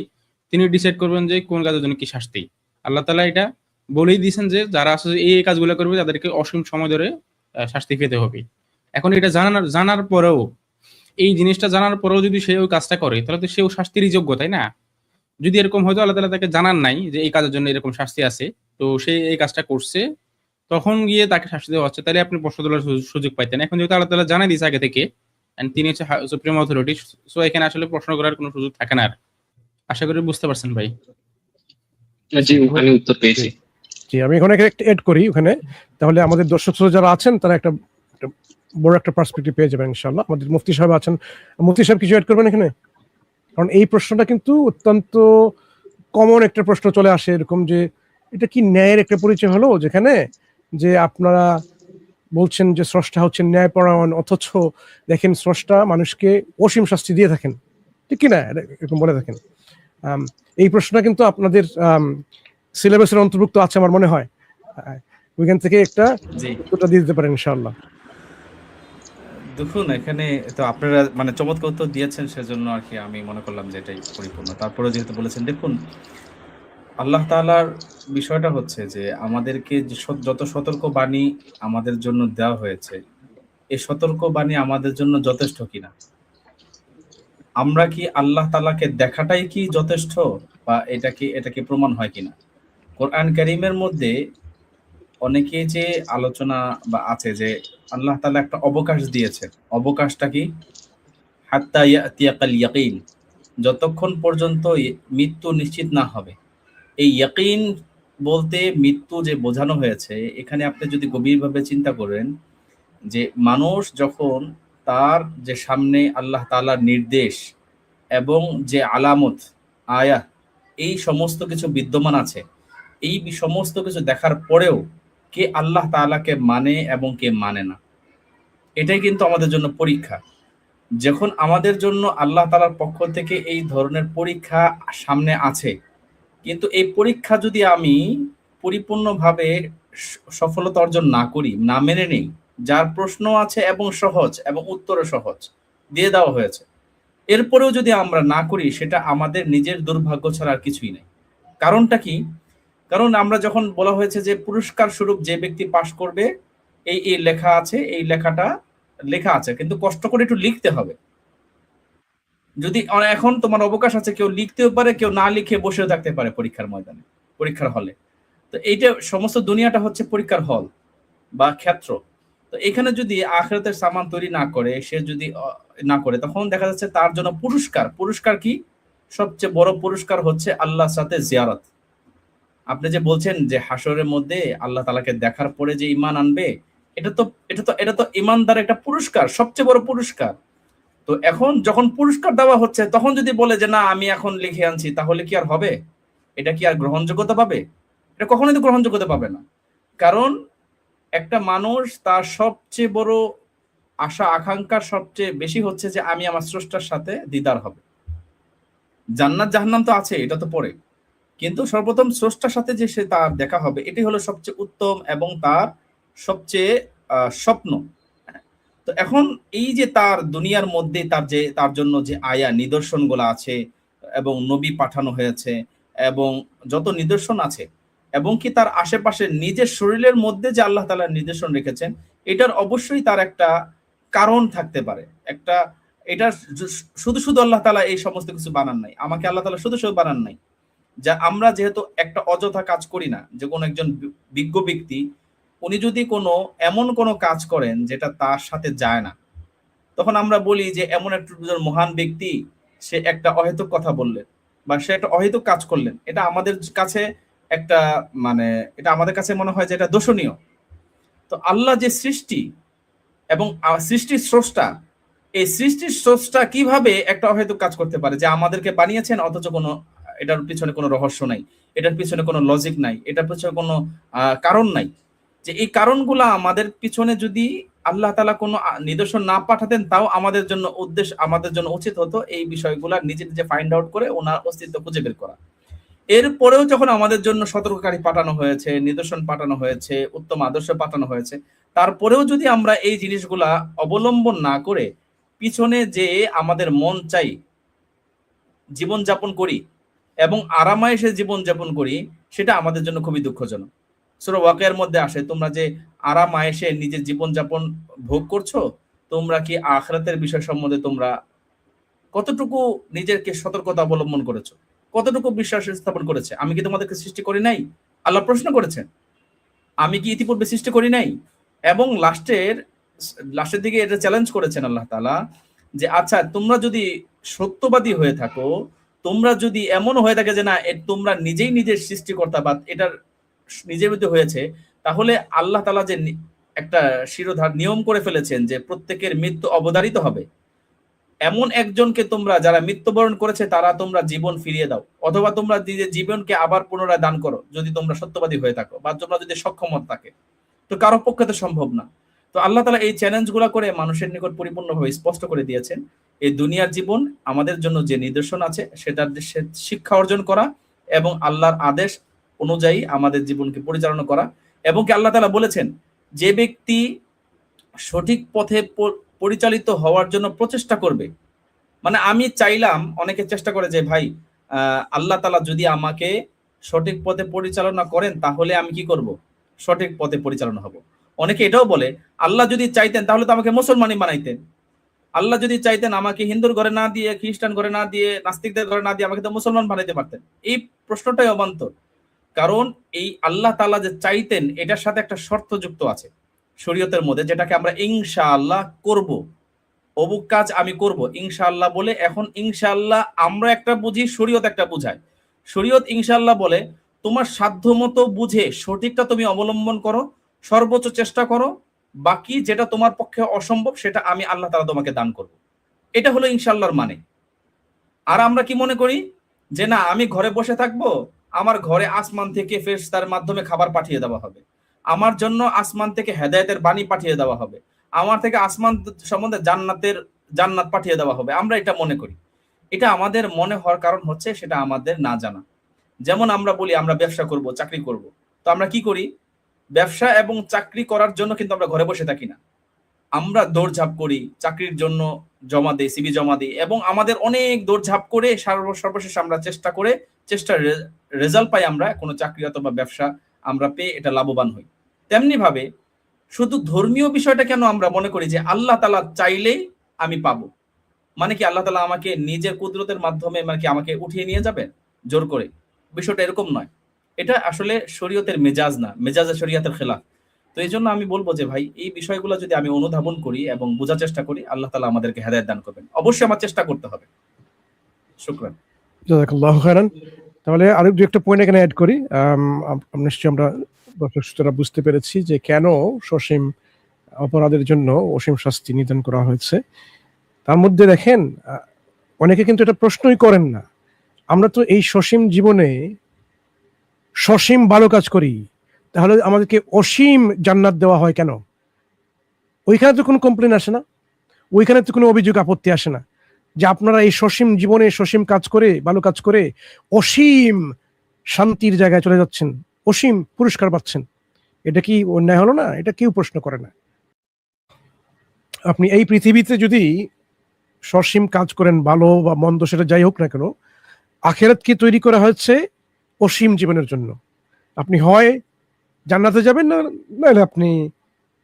তিনি ডিসাইড করবেন যে কোন কাজের জন্য কি শাস্তি। আল্লাহ তাআলা এটা বলেই দিয়েছেন যে যারা আসলে এই কাজগুলো করবে তাদেরকে অসীম সময় ধরে শাস্তি পেতে হবে। এখন এটা জানার পরেও, এই জিনিসটা জানার পরেও যদি সে ওই কাজটা করে, তাহলে তো সেও শাস্তিরই যোগ্য, তাই না? যদি এরকম হয়তো আল্লাহ তাআলা তাকে জানান নাই যে এই কাজের জন্য এরকম শাস্তি আছে, তো সে এই কাজটা করছে, তখন গিয়ে তাকে শাস্তি দেওয়া হচ্ছে, তাহলে আপনি প্রশ্ন তোলার সুযোগ পাইতেন। এখন যেহেতু আল্লাহ তাআলা জানাই দিয়েছে আগে থেকে, and তিনি হচ্ছে সুপ্রিম অথরিটি, সো এখানে আসলে প্রশ্ন করার কোনো সুযোগ থাকে না আর। আশা করি বুঝতে পারছেন ভাই। জি, ওখানে উত্তর পেয়েছি। জি, আমি এখানে এড করি ওখানে, তাহলে আমাদের দর্শক শ্রোতা যারা আছেন তারা একটা বড় একটা পার্সপেক্টিভ পেয়ে যাবেন ইনশাআল্লাহ। আমাদের মুফতি সাহেব আছেন, মুফতি সাহেব কিছু এড করবেন এখানে? কারণ এই প্রশ্নটা কিন্তু অত্যন্ত কমন একটা প্রশ্ন চলে আসে, এরকম যে এটা কি ন্যায়ের একটা পরিচয় হলো, যেখানে যে আপনারা বলছেন যে স্রষ্টা হচ্ছেন ন্যায়পরায়ণ, অথচ দেখেন স্রষ্টা মানুষকে অসীম শাস্তি দিয়ে থাকেন, ঠিক কিনা, এরকম বলে থাকেন। এই প্রশ্নটা কিন্তু আপনাদের সিলেবাসের অন্তর্ভুক্ত আছে আমার মনে হয়, ওইখান থেকে একটা উত্তরটা দিয়ে দিতে পারেন ইনশাআল্লাহ। দেখুন, এখানে তো আপনারা মানে চমৎকার উত্তর দিয়েছেন, সেজন্য আর কি আমি মনে করলাম যে এটাই পরিপূর্ণ। তারপরে যেহেতু বলেছেন, দেখুন আল্লাহ তাআলার বিষয়টা হচ্ছে যে আমাদেরকে যে যত সতর্ক বাণী আমাদের জন্য দেওয়া হয়েছে, এই সতর্ক বাণী আমাদের জন্য যথেষ্ট কিনা, আমরা কি আল্লাহ তাআলাকে দেখাটাই কি যথেষ্ট, বা এটা কি প্রমাণ হয় কিনা? কোরআন কারীমের মধ্যে অনেকে যে আলোচনা বা আছে যে আল্লাহ তাআলা একটা অবকাশ দিয়েছেন, অবকাশটা কি? হাত্তা ইয়াতিয়াকাল ইয়াকিন, যতক্ষণ পর্যন্ত মৃত্যু নিশ্চিত না হবে। এই ইয়াকিন বলতে মৃত্যু যে বোঝানো হয়েছে, এখানে আপনি যদি গভীরভাবে চিন্তা করেন যে মানুষ যখন তার যে সামনে আল্লাহ তাআলার নির্দেশ এবং যে আলামত আয়া এই সমস্ত কিছু বিদ্যমান আছে, এই সমস্ত কিছু দেখার পরেও কে আল্লাহ তাআলাকে মানে এবং কে মানে না, এটাই কিন্তু আমাদের জন্য পরীক্ষা। যখন আমাদের জন্য আল্লাহ তাআলার পক্ষ থেকে এই ধরনের পরীক্ষা সামনে আছে, কিন্তু এই পরীক্ষা যদি আমি পরিপূর্ণভাবে সফলতা অর্জন না করি, না মেনে নেই, যার প্রশ্ন আছে এবং সহজ এবং উত্তরও সহজ দিয়ে দেওয়া হয়েছে, এরপরেও যদি আমরা না করি, সেটা আমাদের নিজের দুর্ভাগ্য ছাড়া আর কিছুই নেই। কারণটা কি? কারণ আমরা যখন বলা হয়েছে যে পুরস্কার স্বরূপ যে ব্যক্তি পাশ করবে, এই লেখা আছে, এই লেখাটা লেখা আছে, কিন্তু কষ্ট করে একটু লিখতে হবে। যদি এখন তোমার অবকাশ আছে, কেউ লিখতেও পারে, কেউ না লিখে বসেও থাকতে পারে পরীক্ষার ময়দানে, পরীক্ষার হলে। তো এইটা সমস্ত দুনিয়াটা হচ্ছে পরীক্ষার হল বা ক্ষেত্র। তো এখানে যদি আখিরাতের সামান তৈরি না করে, সে যদি না করে, তখন দেখা যাচ্ছে তার জন্য পুরস্কার কি? সবচেয়ে বড় পুরস্কার হচ্ছে আল্লাহর সাথে জিয়ারত। আপনি যে বলছেন যে হাসরের মধ্যে আল্লাহ তাআলাকে দেখার পরে যে ঈমান আনবে, এটা তো ঈমানদার একটা পুরস্কার, সবচেয়ে বড় পুরস্কার। তো এখন যখন পুরস্কার দেওয়া হচ্ছে, তখন যদি বলে যে না আমি এখন লিখে আনছি, তাহলে কি আর হবে? এটা কি আর গ্রহণযোগ্যতা পাবে? এটা কখনোই তো গ্রহণযোগ্যতা পাবে না। কারণ একটা মানুষ তার সবচেয়ে বড় আশা আকাঙ্ক্ষার সবচেয়ে বেশি হচ্ছে যে আমি আমার স্রষ্টার সাথে দিদার হবে। জান্নাত জাহান্নাম তো আছে, এটা তো পরে, কিন্তু সর্বপ্রথম স্রষ্টার সাথে যে সে তার দেখা হবে, এটাই হলো সবচেয়ে উত্তম এবং তার সবচেয়ে স্বপ্ন। তো এখন এই যে তার দুনিয়ার মধ্যে তার জন্য যে আয়া নিদর্শনগুলো আছে এবং নবী পাঠানো হয়েছে এবং যত নিদর্শন আছে, এবং কি তার আশেপাশে নিজের শরীরের মধ্যে যে আল্লাহ তাআলা নিদর্শন রেখেছেন, এটার অবশ্যই তার একটা কারণ থাকতে পারে। এটা শুধু শুধু আল্লাহ তাআলা এই সমস্ত কিছু বানান নাই, আমাকে আল্লাহ তাআলা শুধু শুধু বানান নাই। যা আমরা যেহেতু একটা অযথা কাজ করি না, যে কোনো একজন বিজ্ঞ ব্যক্তি উনি যদি এমন কোনো কাজ করেন যেটা তার সাথে যায় না, তখন আমরা বলি যে এমন একজন মহান ব্যক্তি, সে একটা অহেতুক কথা বললেন বা সে একটা অহেতুক কাজ করলেন, এটা আমাদের কাছে একটা মানে এটা আমাদের কাছে মনে হয় যে এটা দোষণীয়। তো আল্লাহ যে সৃষ্টি এবং সৃষ্টির স্রষ্টা, এই সৃষ্টির স্রষ্টা কিভাবে একটা অহেতুক কাজ করতে পারে, যে আমাদেরকে বানিয়েছেন অথচ এটার পিছনে কোনো রহস্য নাই, এটার পিছনে কোনো লজিক নাই, এটার পিছনে কোনো কারণ নাই। যে এই কারণগুলা আমাদের পিছনে যদি আল্লাহ তাআলা কোনো নিদর্শন না পাঠাতেন, তাও আমাদের জন্য উচিত হতো এই বিষয়গুলা নিজে নিজে ফাইন্ড আউট করে ওনার অস্তিত্ব খুঁজে বের করা। এরপরেও যখন আমাদের জন্য সতর্ককারী পাঠানো হয়েছে, নিদর্শন পাঠানো হয়েছে, উত্তম আদর্শ পাঠানো হয়েছে, তারপরেও যদি আমরা এই জিনিসগুলা অবলম্বন না করে পিছনে যে আমাদের মন চাই জীবনযাপন করি এবং আরামায়েশে জীবনযাপন করি, সেটা আমাদের জন্য খুবই দুঃখজনক। সূরা ওয়াকিয়ার মধ্যে আসে, তোমরা যে আরামায়েশে নিজের জীবনযাপন ভোগ করছো, তোমরা কি আখিরাতের বিষয় সম্বন্ধে তোমরা কতটুকু নিজেকে সতর্কতা অবলম্বন করেছো, কতটুকু বিশ্বাস স্থাপন করেছে? আমি কি তোমাদেরকে সৃষ্টি করি নাই? আল্লাহ প্রশ্ন করেছেন, আমি কি ইতিপূর্বে সৃষ্টি করি নাই? এবং লাস্টের দিকে এটা চ্যালেঞ্জ করেছেন আল্লাহ তাআলা যে আচ্ছা তোমরা যদি সত্যবাদী হয়ে থাকো, তোমরা যদি এমন হয়ে থাকে যে না তোমরা নিজেই নিজের সৃষ্টিকর্তা বা এটার নিজের মধ্যে হয়েছে, তাহলে আল্লাহ তাআলা যে একটা শিরোধার নিয়ম করে ফেলেছেন যে প্রত্যেকের মৃত্যু অবধারিত হবে, এমন একজনকে তোমরা যারা মৃত্যুবরণ করেছে তারা তোমরা জীবন ফিরিয়ে দাও, অথবা তোমরা নিজের জীবনকে আবার পুনরায় দান করো যদি তোমরা সত্যবাদী হয়ে থাকো বা তোমরা যদি সক্ষমতা থাকে। তো কারো পক্ষে তো সম্ভব না। তো আল্লাহ তাআলা এই চ্যালেঞ্জগুলো করে মানুষের নিকট পরিপূর্ণভাবে স্পষ্ট করে দিয়েছেন এই দুনিয়ার জীবন আমাদের জন্য যে নিদর্শন আছে সেটার শিক্ষা অর্জন করা এবং আল্লাহর আদেশ অনুযায়ী আমাদের জীবনকে পরিচালনা করা। এবং কি আল্লাহ তাআলা বলেছেন যে ব্যক্তি সঠিক পথে পরিচালিত হওয়ার জন্য প্রচেষ্টা করবে, মানে আমি চাইলাম, অনেকে চেষ্টা করে যে ভাই আল্লাহ তাআলা যদি আমাকে সঠিক পথে পরিচালনা করেন তাহলে আমি কি করব, সঠিক পথে পরিচালনা হব। অনেকে এটাও বলে আল্লাহ যদি চাইতেন তাহলে তো আমাকে মুসলমানই বানাইতেন, আল্লাহ যদি চাইতেন আমাকে হিন্দুর ঘরে না দিয়ে, খ্রিস্টান ঘরে না দিয়ে, নাস্তিকদের ঘরে না দিয়ে আমাকে তো মুসলমান বানাইতে পারতেন। এই প্রশ্নটাই অবান্তর, কারণ এই আল্লাহ তাআলা যে চাইতেন এটার সাথে একটা শর্ত যুক্ত আছে শরীয়তের মধ্যে, যেটাকে আমরা ইনশাআল্লাহ করব, অমুক কাজ আমি করব ইনশাআল্লাহ বলে। এখন ইনশাআল্লাহ আমরা একটা বুঝি, শরীয়ত একটা বুঝায়। শরীয়ত ইনশাআল্লাহ বলে তোমার সাধ্য মতো বুঝে সঠিকটা তুমি অবলম্বন করো, সর্বোচ্চ চেষ্টা করো, বাকি যেটা তোমার পক্ষে অসম্ভব সেটা আমি আল্লাহ তাআলা তোমাকে দান করব। এটা হলো ইনশাআল্লাহর মানে। আর আমরা কি মনে করি যে না আমি ঘরে বসে থাকবো, আমার ঘরে আসমান থেকে ফেরেশতার মাধ্যমে খাবার পাঠিয়ে দেওয়া হবে, আমার জন্য আসমান থেকে হেদায়েতের বাণী পাঠিয়ে দেওয়া হবে, আমার থেকে আসমান সম্বন্ধে জান্নাত পাঠিয়ে দেওয়া হবে, আমরা এটা মনে করি। এটা আমাদের মনে হওয়ার কারণ হচ্ছে সেটা আমাদের না জানা। যেমন আমরা বলি আমরা ব্যবসা করব, চাকরি করব, তো আমরা কি করি, ব্যবসা এবং চাকরি করার জন্য কিন্তু আমরা ঘরে বসে থাকি না, আমরা দৌড়ঝাঁপ করি, চাকরির জন্য জমা দিই, সিভি জমা দিই, এবং আমাদের অনেক দৌড়ঝাঁপ করে সর্বশেষ আমরা চেষ্টার রেজাল্ট পাই, আমরা কোনো চাকরি অথবা ব্যবসা আমরা পেয়ে এটা লাভবান হই। তেমনি ভাবে শুধু ধর্মীয় বিষয়টা কেন আমরা মনে করি যে আল্লাহ তাআলা চাইলেই আমি পাবো, মানে কি আল্লাহ তাআলা আমাকে নিজের কুদরতের মাধ্যমে মানে কি আমাকে উঠিয়ে নিয়ে যাবেন জোর করে? বিষয়টা এরকম নয়। এটা আসলে শরীয়তের মেজাজ না, মেজাজে শরীয়তের খেলাফ। তো এই জন্য আমি বলবো যে ভাই এই বিষয়গুলো যদি আমি অনুধাবন করি এবং বোঝার চেষ্টা করি, আল্লাহ তাআলা আমাদেরকে হেদায়েত দান করবেন। অবশ্যই আমার চেষ্টা করতে হবে। শুকরান। জাযাকাল্লাহু খাইরান। তাহলে আরো দু একটা পয়েন্ট এখানে অ্যাড করি। নিশ্চয়ই আমরা দর্শকরা বুঝতে পেরেছি যে কেন সসীম অপরাধের জন্য অসীম শাস্তি নির্ধারণ করা হয়েছে। তার মধ্যে দেখেন অনেকে কিন্তু এটা প্রশ্নই করেন না, আমরা তো এই সসীম জীবনে সসীম ভালো কাজ করি, তাহলে আমাদেরকে অসীম জান্নাত দেওয়া হয় কেন? ওইখানে তো কোনো কমপ্লেন আসে না, ওইখানে তো কোনো অভিযোগ আপত্তি আসে না যে আপনারা এই সসীম জীবনে সসীম কাজ করে, ভালো কাজ করে অসীম শান্তির জায়গায় চলে যাচ্ছেন, অসীম পুরস্কার পাচ্ছেন। এটা কি অন্যায় হলো না? এটা কেউ প্রশ্ন করে না। আপনি এই পৃথিবীতে যদি সসীম কাজ করেন, ভালো বা মন্দ সেটা যাই হোক না কেন, আখিরাতকে তৈরি করা হয়েছে অসীম জীবনের জন্য। আপনি হয় জান্নাতে যাবেন, না নাহলে আপনি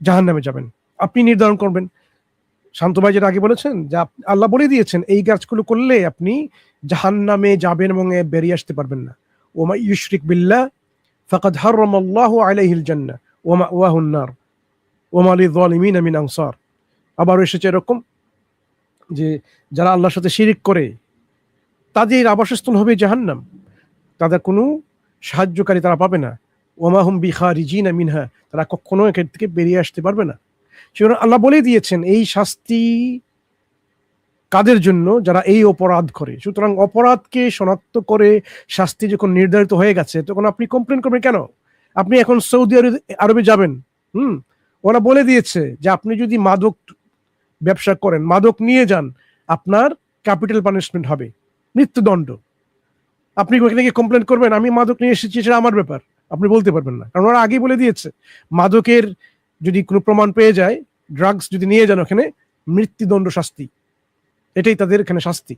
জাহান্নামে যাবেন, আপনি নির্ধারণ করবেন। শান্ত ভাই যেটা আগে বলেছেন যে আল্লাহ বলে দিয়েছেন এই কাজগুলো করলে আপনি জাহান্নামে যাবেন এবং বেরিয়ে আসতে পারবেন না। ওমা ইউশরিক বিল্লাহ ফাকাদ হারামাল্লাহু আলাইহিল জান্নাহ ওয়া মাওয়াহুন নার ওয়া মা লিয-যালিমিনা মিন আনসার। আবার এসেছে এরকম যে যারা আল্লাহর সাথে শিরিক করে তাদের আবাসস্থল হবে জাহান্নাম, তাদের কোনো সাহায্যকারী তারা পাবে না। ওয়া মা হুম বিখারিজিনা মিনহা, তারা কখনো এখান থেকে বেরিয়ে আসতে পারবে না। সেজন্য আল্লাহ বলে দিয়েছেন এই শাস্তি কাদের জন্য, যারা এই অপরাধ করে। সুতরাং অপরাধকে শনাক্ত করে শাস্তি যখন নির্ধারিত হয়ে গেছে তখন আপনি কমপ্লেন করবেন কেন? আপনি এখন সৌদি আরবে যাবেন, ওরা বলে দিয়েছে যে আপনি যদি মাদক ব্যবসা করেন, মাদক নিয়ে যান, আপনার ক্যাপিটাল পানিশমেন্ট হবে, মৃত্যুদণ্ড। আপনি ওখানে গিয়ে কমপ্লেন করবেন আমি মাদক নিয়ে এসেছি, সেটা আমার ব্যাপার, আপনি বলতে পারবেন না, কারণ ওরা আগেই বলে দিয়েছে মাদকের যদি কোনো প্রমাণ পেয়ে যায়, ড্রাগস যদি নিয়ে যান ওখানে, মৃত্যুদণ্ড শাস্তি, এটাই তাদের এখানে শাস্তি।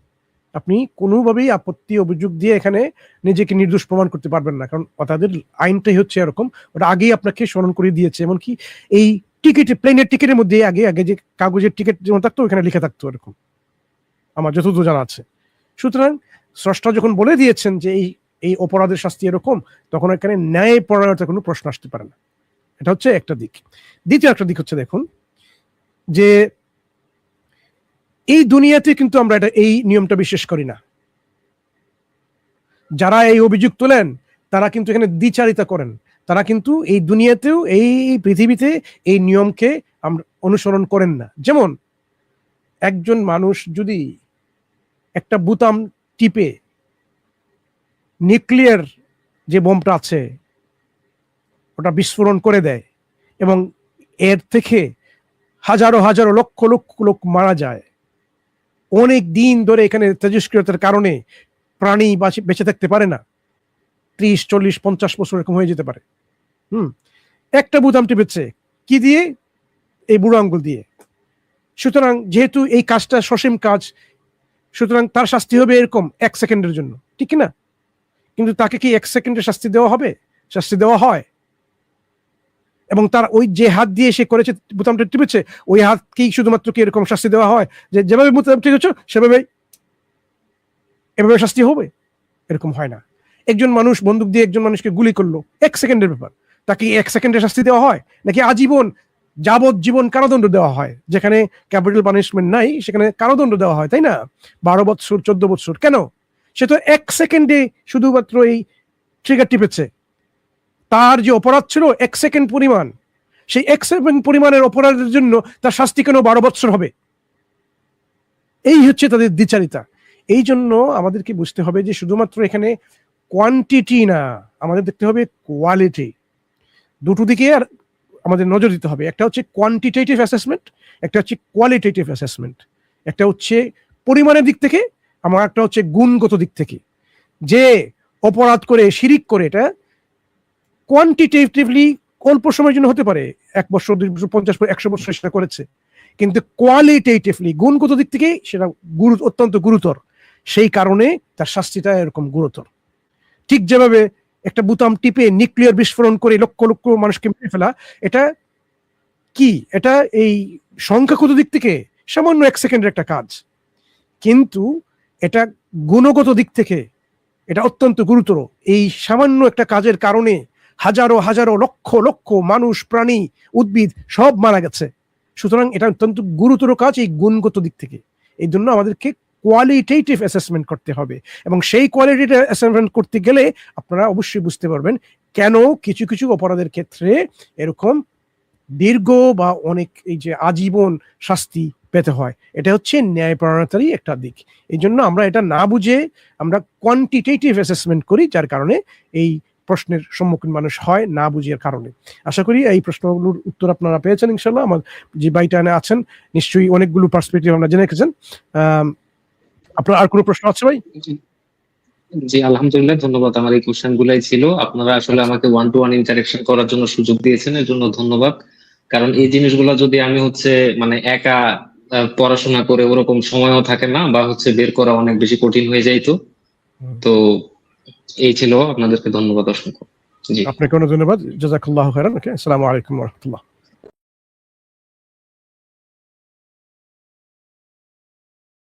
আপনি কোনোভাবেই আপত্তি অভিযোগ দিয়ে এখানে নিজেকে নির্দোষ প্রমাণ করতে পারবেন না, কারণ তাদের আইনটাই হচ্ছে এরকম, ওটা আগেই আপনাকে স্মরণ করে দিয়েছে। এমনকি এই টিকিটে, প্লেনের টিকিটের মধ্যে আগে আগে যে কাগজের টিকিট যেমন থাকতো ওখানে লিখে থাকতো এরকম, আমার যতদূর জানা আছে। সুতরাং স্রষ্টা যখন বলে দিয়েছেন যে এই এই অপরাধের শাস্তি এরকম, তখন এখানে ন্যায় পরায়ণতার কোনো প্রশ্ন আসতে পারে না। এটা হচ্ছে একটা দিক। দ্বিতীয় একটা দিক হচ্ছে দেখুন যে এই দুনিয়াতে কিন্তু আমরা এই নিয়মটা বিশ্বাস করি না। যারা এই অভিযোগ তোলেন তারা কিন্তু এখানে দ্বিচারিতা করেন, তারা কিন্তু এই দুনিয়াতেও এই পৃথিবীতে এই নিয়মকে আমরা অনুসরণ করেন না। যেমন একজন মানুষ যদি একটা বোতাম টিপে নিউক্লিয়ার যে বোমটা আছে ওটা বিস্ফোরণ করে দেয় এবং এর থেকে হাজারো হাজারো লক্ষ লক্ষ লোক মারা যায়, অনেক দিন ধরে এখানে তেজস্ক্রিয়তার কারণে প্রাণী বেঁচে থাকতে পারে না, 30, 40, 50 বছর এরকম হয়ে যেতে পারে। একটা বোতাম টিপেছে কি দিয়ে? এই বুড়ো আঙ্গুল দিয়ে। সুতরাং যেহেতু এই কাজটা সসীম কাজ, সুতরাং তার শাস্তি হবে এরকম 1 সেকেন্ডের জন্য, ঠিক না? কিন্তু তাকে কি 1 সেকেন্ডের শাস্তি দেওয়া হবে? শাস্তি দেওয়া হয়। এবং তার ওই যে হাত দিয়ে সে করেছে, বোতামটা টিপেছে, ওই হাতকেই শুধুমাত্র কি এরকম শাস্তি দেওয়া হয় যে যেভাবে বোতাম টিপেছ সেভাবে এভাবে শাস্তি হবে? এরকম হয় না। একজন মানুষ বন্দুক দিয়ে একজন মানুষকে গুলি করলো, 1 সেকেন্ডের ব্যাপার, তাকে 1 সেকেন্ডের শাস্তি দেওয়া হয় নাকি আজীবন যাবজ্জীবন কারাদণ্ড দেওয়া হয়? যেখানে ক্যাপিটাল পানিশমেন্ট নাই সেখানে কারাদণ্ড দেওয়া হয়, তাই না? 12 বছর 14 বছর। কেন? সে তো 1 সেকেন্ডে শুধুমাত্র এই ট্রিগার টিপেছে, তার যে অপরাধ ছিল 1 সেকেন্ড পরিমাণ, সেই 1 সেকেন্ড পরিমাণের অপরাধের জন্য তার শাস্তি কেন 12 বছর হবে? এই হচ্ছে তাদের দ্বিচারিতা। এই জন্য আমাদেরকে বুঝতে হবে যে শুধুমাত্র এখানে কোয়ান্টিটি না, আমাদের দেখতে হবে কোয়ালিটি। দুটো দিকে আর আমাদের নজর দিতে হবে। একটা হচ্ছে কোয়ান্টিটেটিভ অ্যাসেসমেন্ট, একটা হচ্ছে কোয়ালিটেটিভ অ্যাসেসমেন্ট। একটা হচ্ছে পরিমাণের দিক থেকে, আমার একটা হচ্ছে গুণগত দিক থেকে। যে অপরাধ করে শিরিক করে, এটা কোয়ান্টিটেটিভলি অল্প সময়ের জন্য হতে পারে, 1 বছর 2 বছর 50 বছর 100 বছর সেটা করেছে, কিন্তু কোয়ালিটেটিভলি গুণগত দিক থেকে সেটা অত্যন্ত গুরুতর, সেই কারণে তার শাস্তিটা এরকম গুরুতর। ঠিক যেভাবে একটা বোতাম টিপে নিউক্লিয়ার বিস্ফোরণ করে লক্ষ লক্ষ মানুষকে মেরে ফেলা, এটা কি, এটা এই সংখ্যাগত দিক থেকে সামান্য 1 সেকেন্ডের একটা কাজ, কিন্তু এটা গুণগত দিক থেকে এটা অত্যন্ত গুরুতর। এই সামান্য একটা কাজের কারণে হাজারো হাজারো লক্ষ লক্ষ মানুষ, প্রাণী, উদ্ভিদ সব মারা গেছে। সুতরাং এটা অত্যন্ত গুরুতর কাজ এই গুণগত দিক থেকে। এই জন্য আমাদেরকে কোয়ালিটেটিভ অ্যাসেসমেন্ট করতে হবে, এবং সেই কোয়ালিটেটিভ অ্যাসেসমেন্ট করতে গেলে আপনারা অবশ্যই বুঝতে পারবেন কেন কিছু কিছু অপরাধের ক্ষেত্রে এরকম দীর্ঘ বা অনেক এই যে আজীবন শাস্তি পেতে হয়। এটা হচ্ছে ন্যায়পরায়ণতারই একটা দিক। এই জন্য আমরা এটা না বুঝে আমরা কোয়ান্টিটেটিভ অ্যাসেসমেন্ট করি, যার কারণে এই প্রশ্নের সম্মুখীন মানুষ হয় না বুঝিয়ার কারণে। আশা করি এই প্রশ্নগুলোর উত্তর আপনারা পেয়েছেন ইনশাল্লাহ। আমার যে ভাইটা আছেন নিশ্চয়ই অনেকগুলো পার্সপেক্টিভ আমরা জেনে রেখেছেন। আপনার আর কোনো প্রশ্ন আছে ভাই? জি আলহামদুলিল্লাহ, ধন্যবাদ। আমার এই কোশ্চেন গুলাই ছিল। আপনারা আসলে আমাকে 1-to-1 ইন্টারেকশন করার জন্য সুযোগ দিয়েছেন, এর জন্য ধন্যবাদ। কারণ এই জিনিসগুলো যদি আমি মানে একা পড়াশোনা করে ওরকম সময়ও থাকে না, বা বের করা অনেক বেশি কঠিন হয়ে যাইতো। তো এই ছিল, আপনাদেরকে ধন্যবাদ অসংখ্য। জি, আপনাকে অনেক ধন্যবাদ। জাযাকাল্লাহু খাইরান। ওকে, আসসালামু আলাইকুম ওয়া রাহমাতুল্লাহ।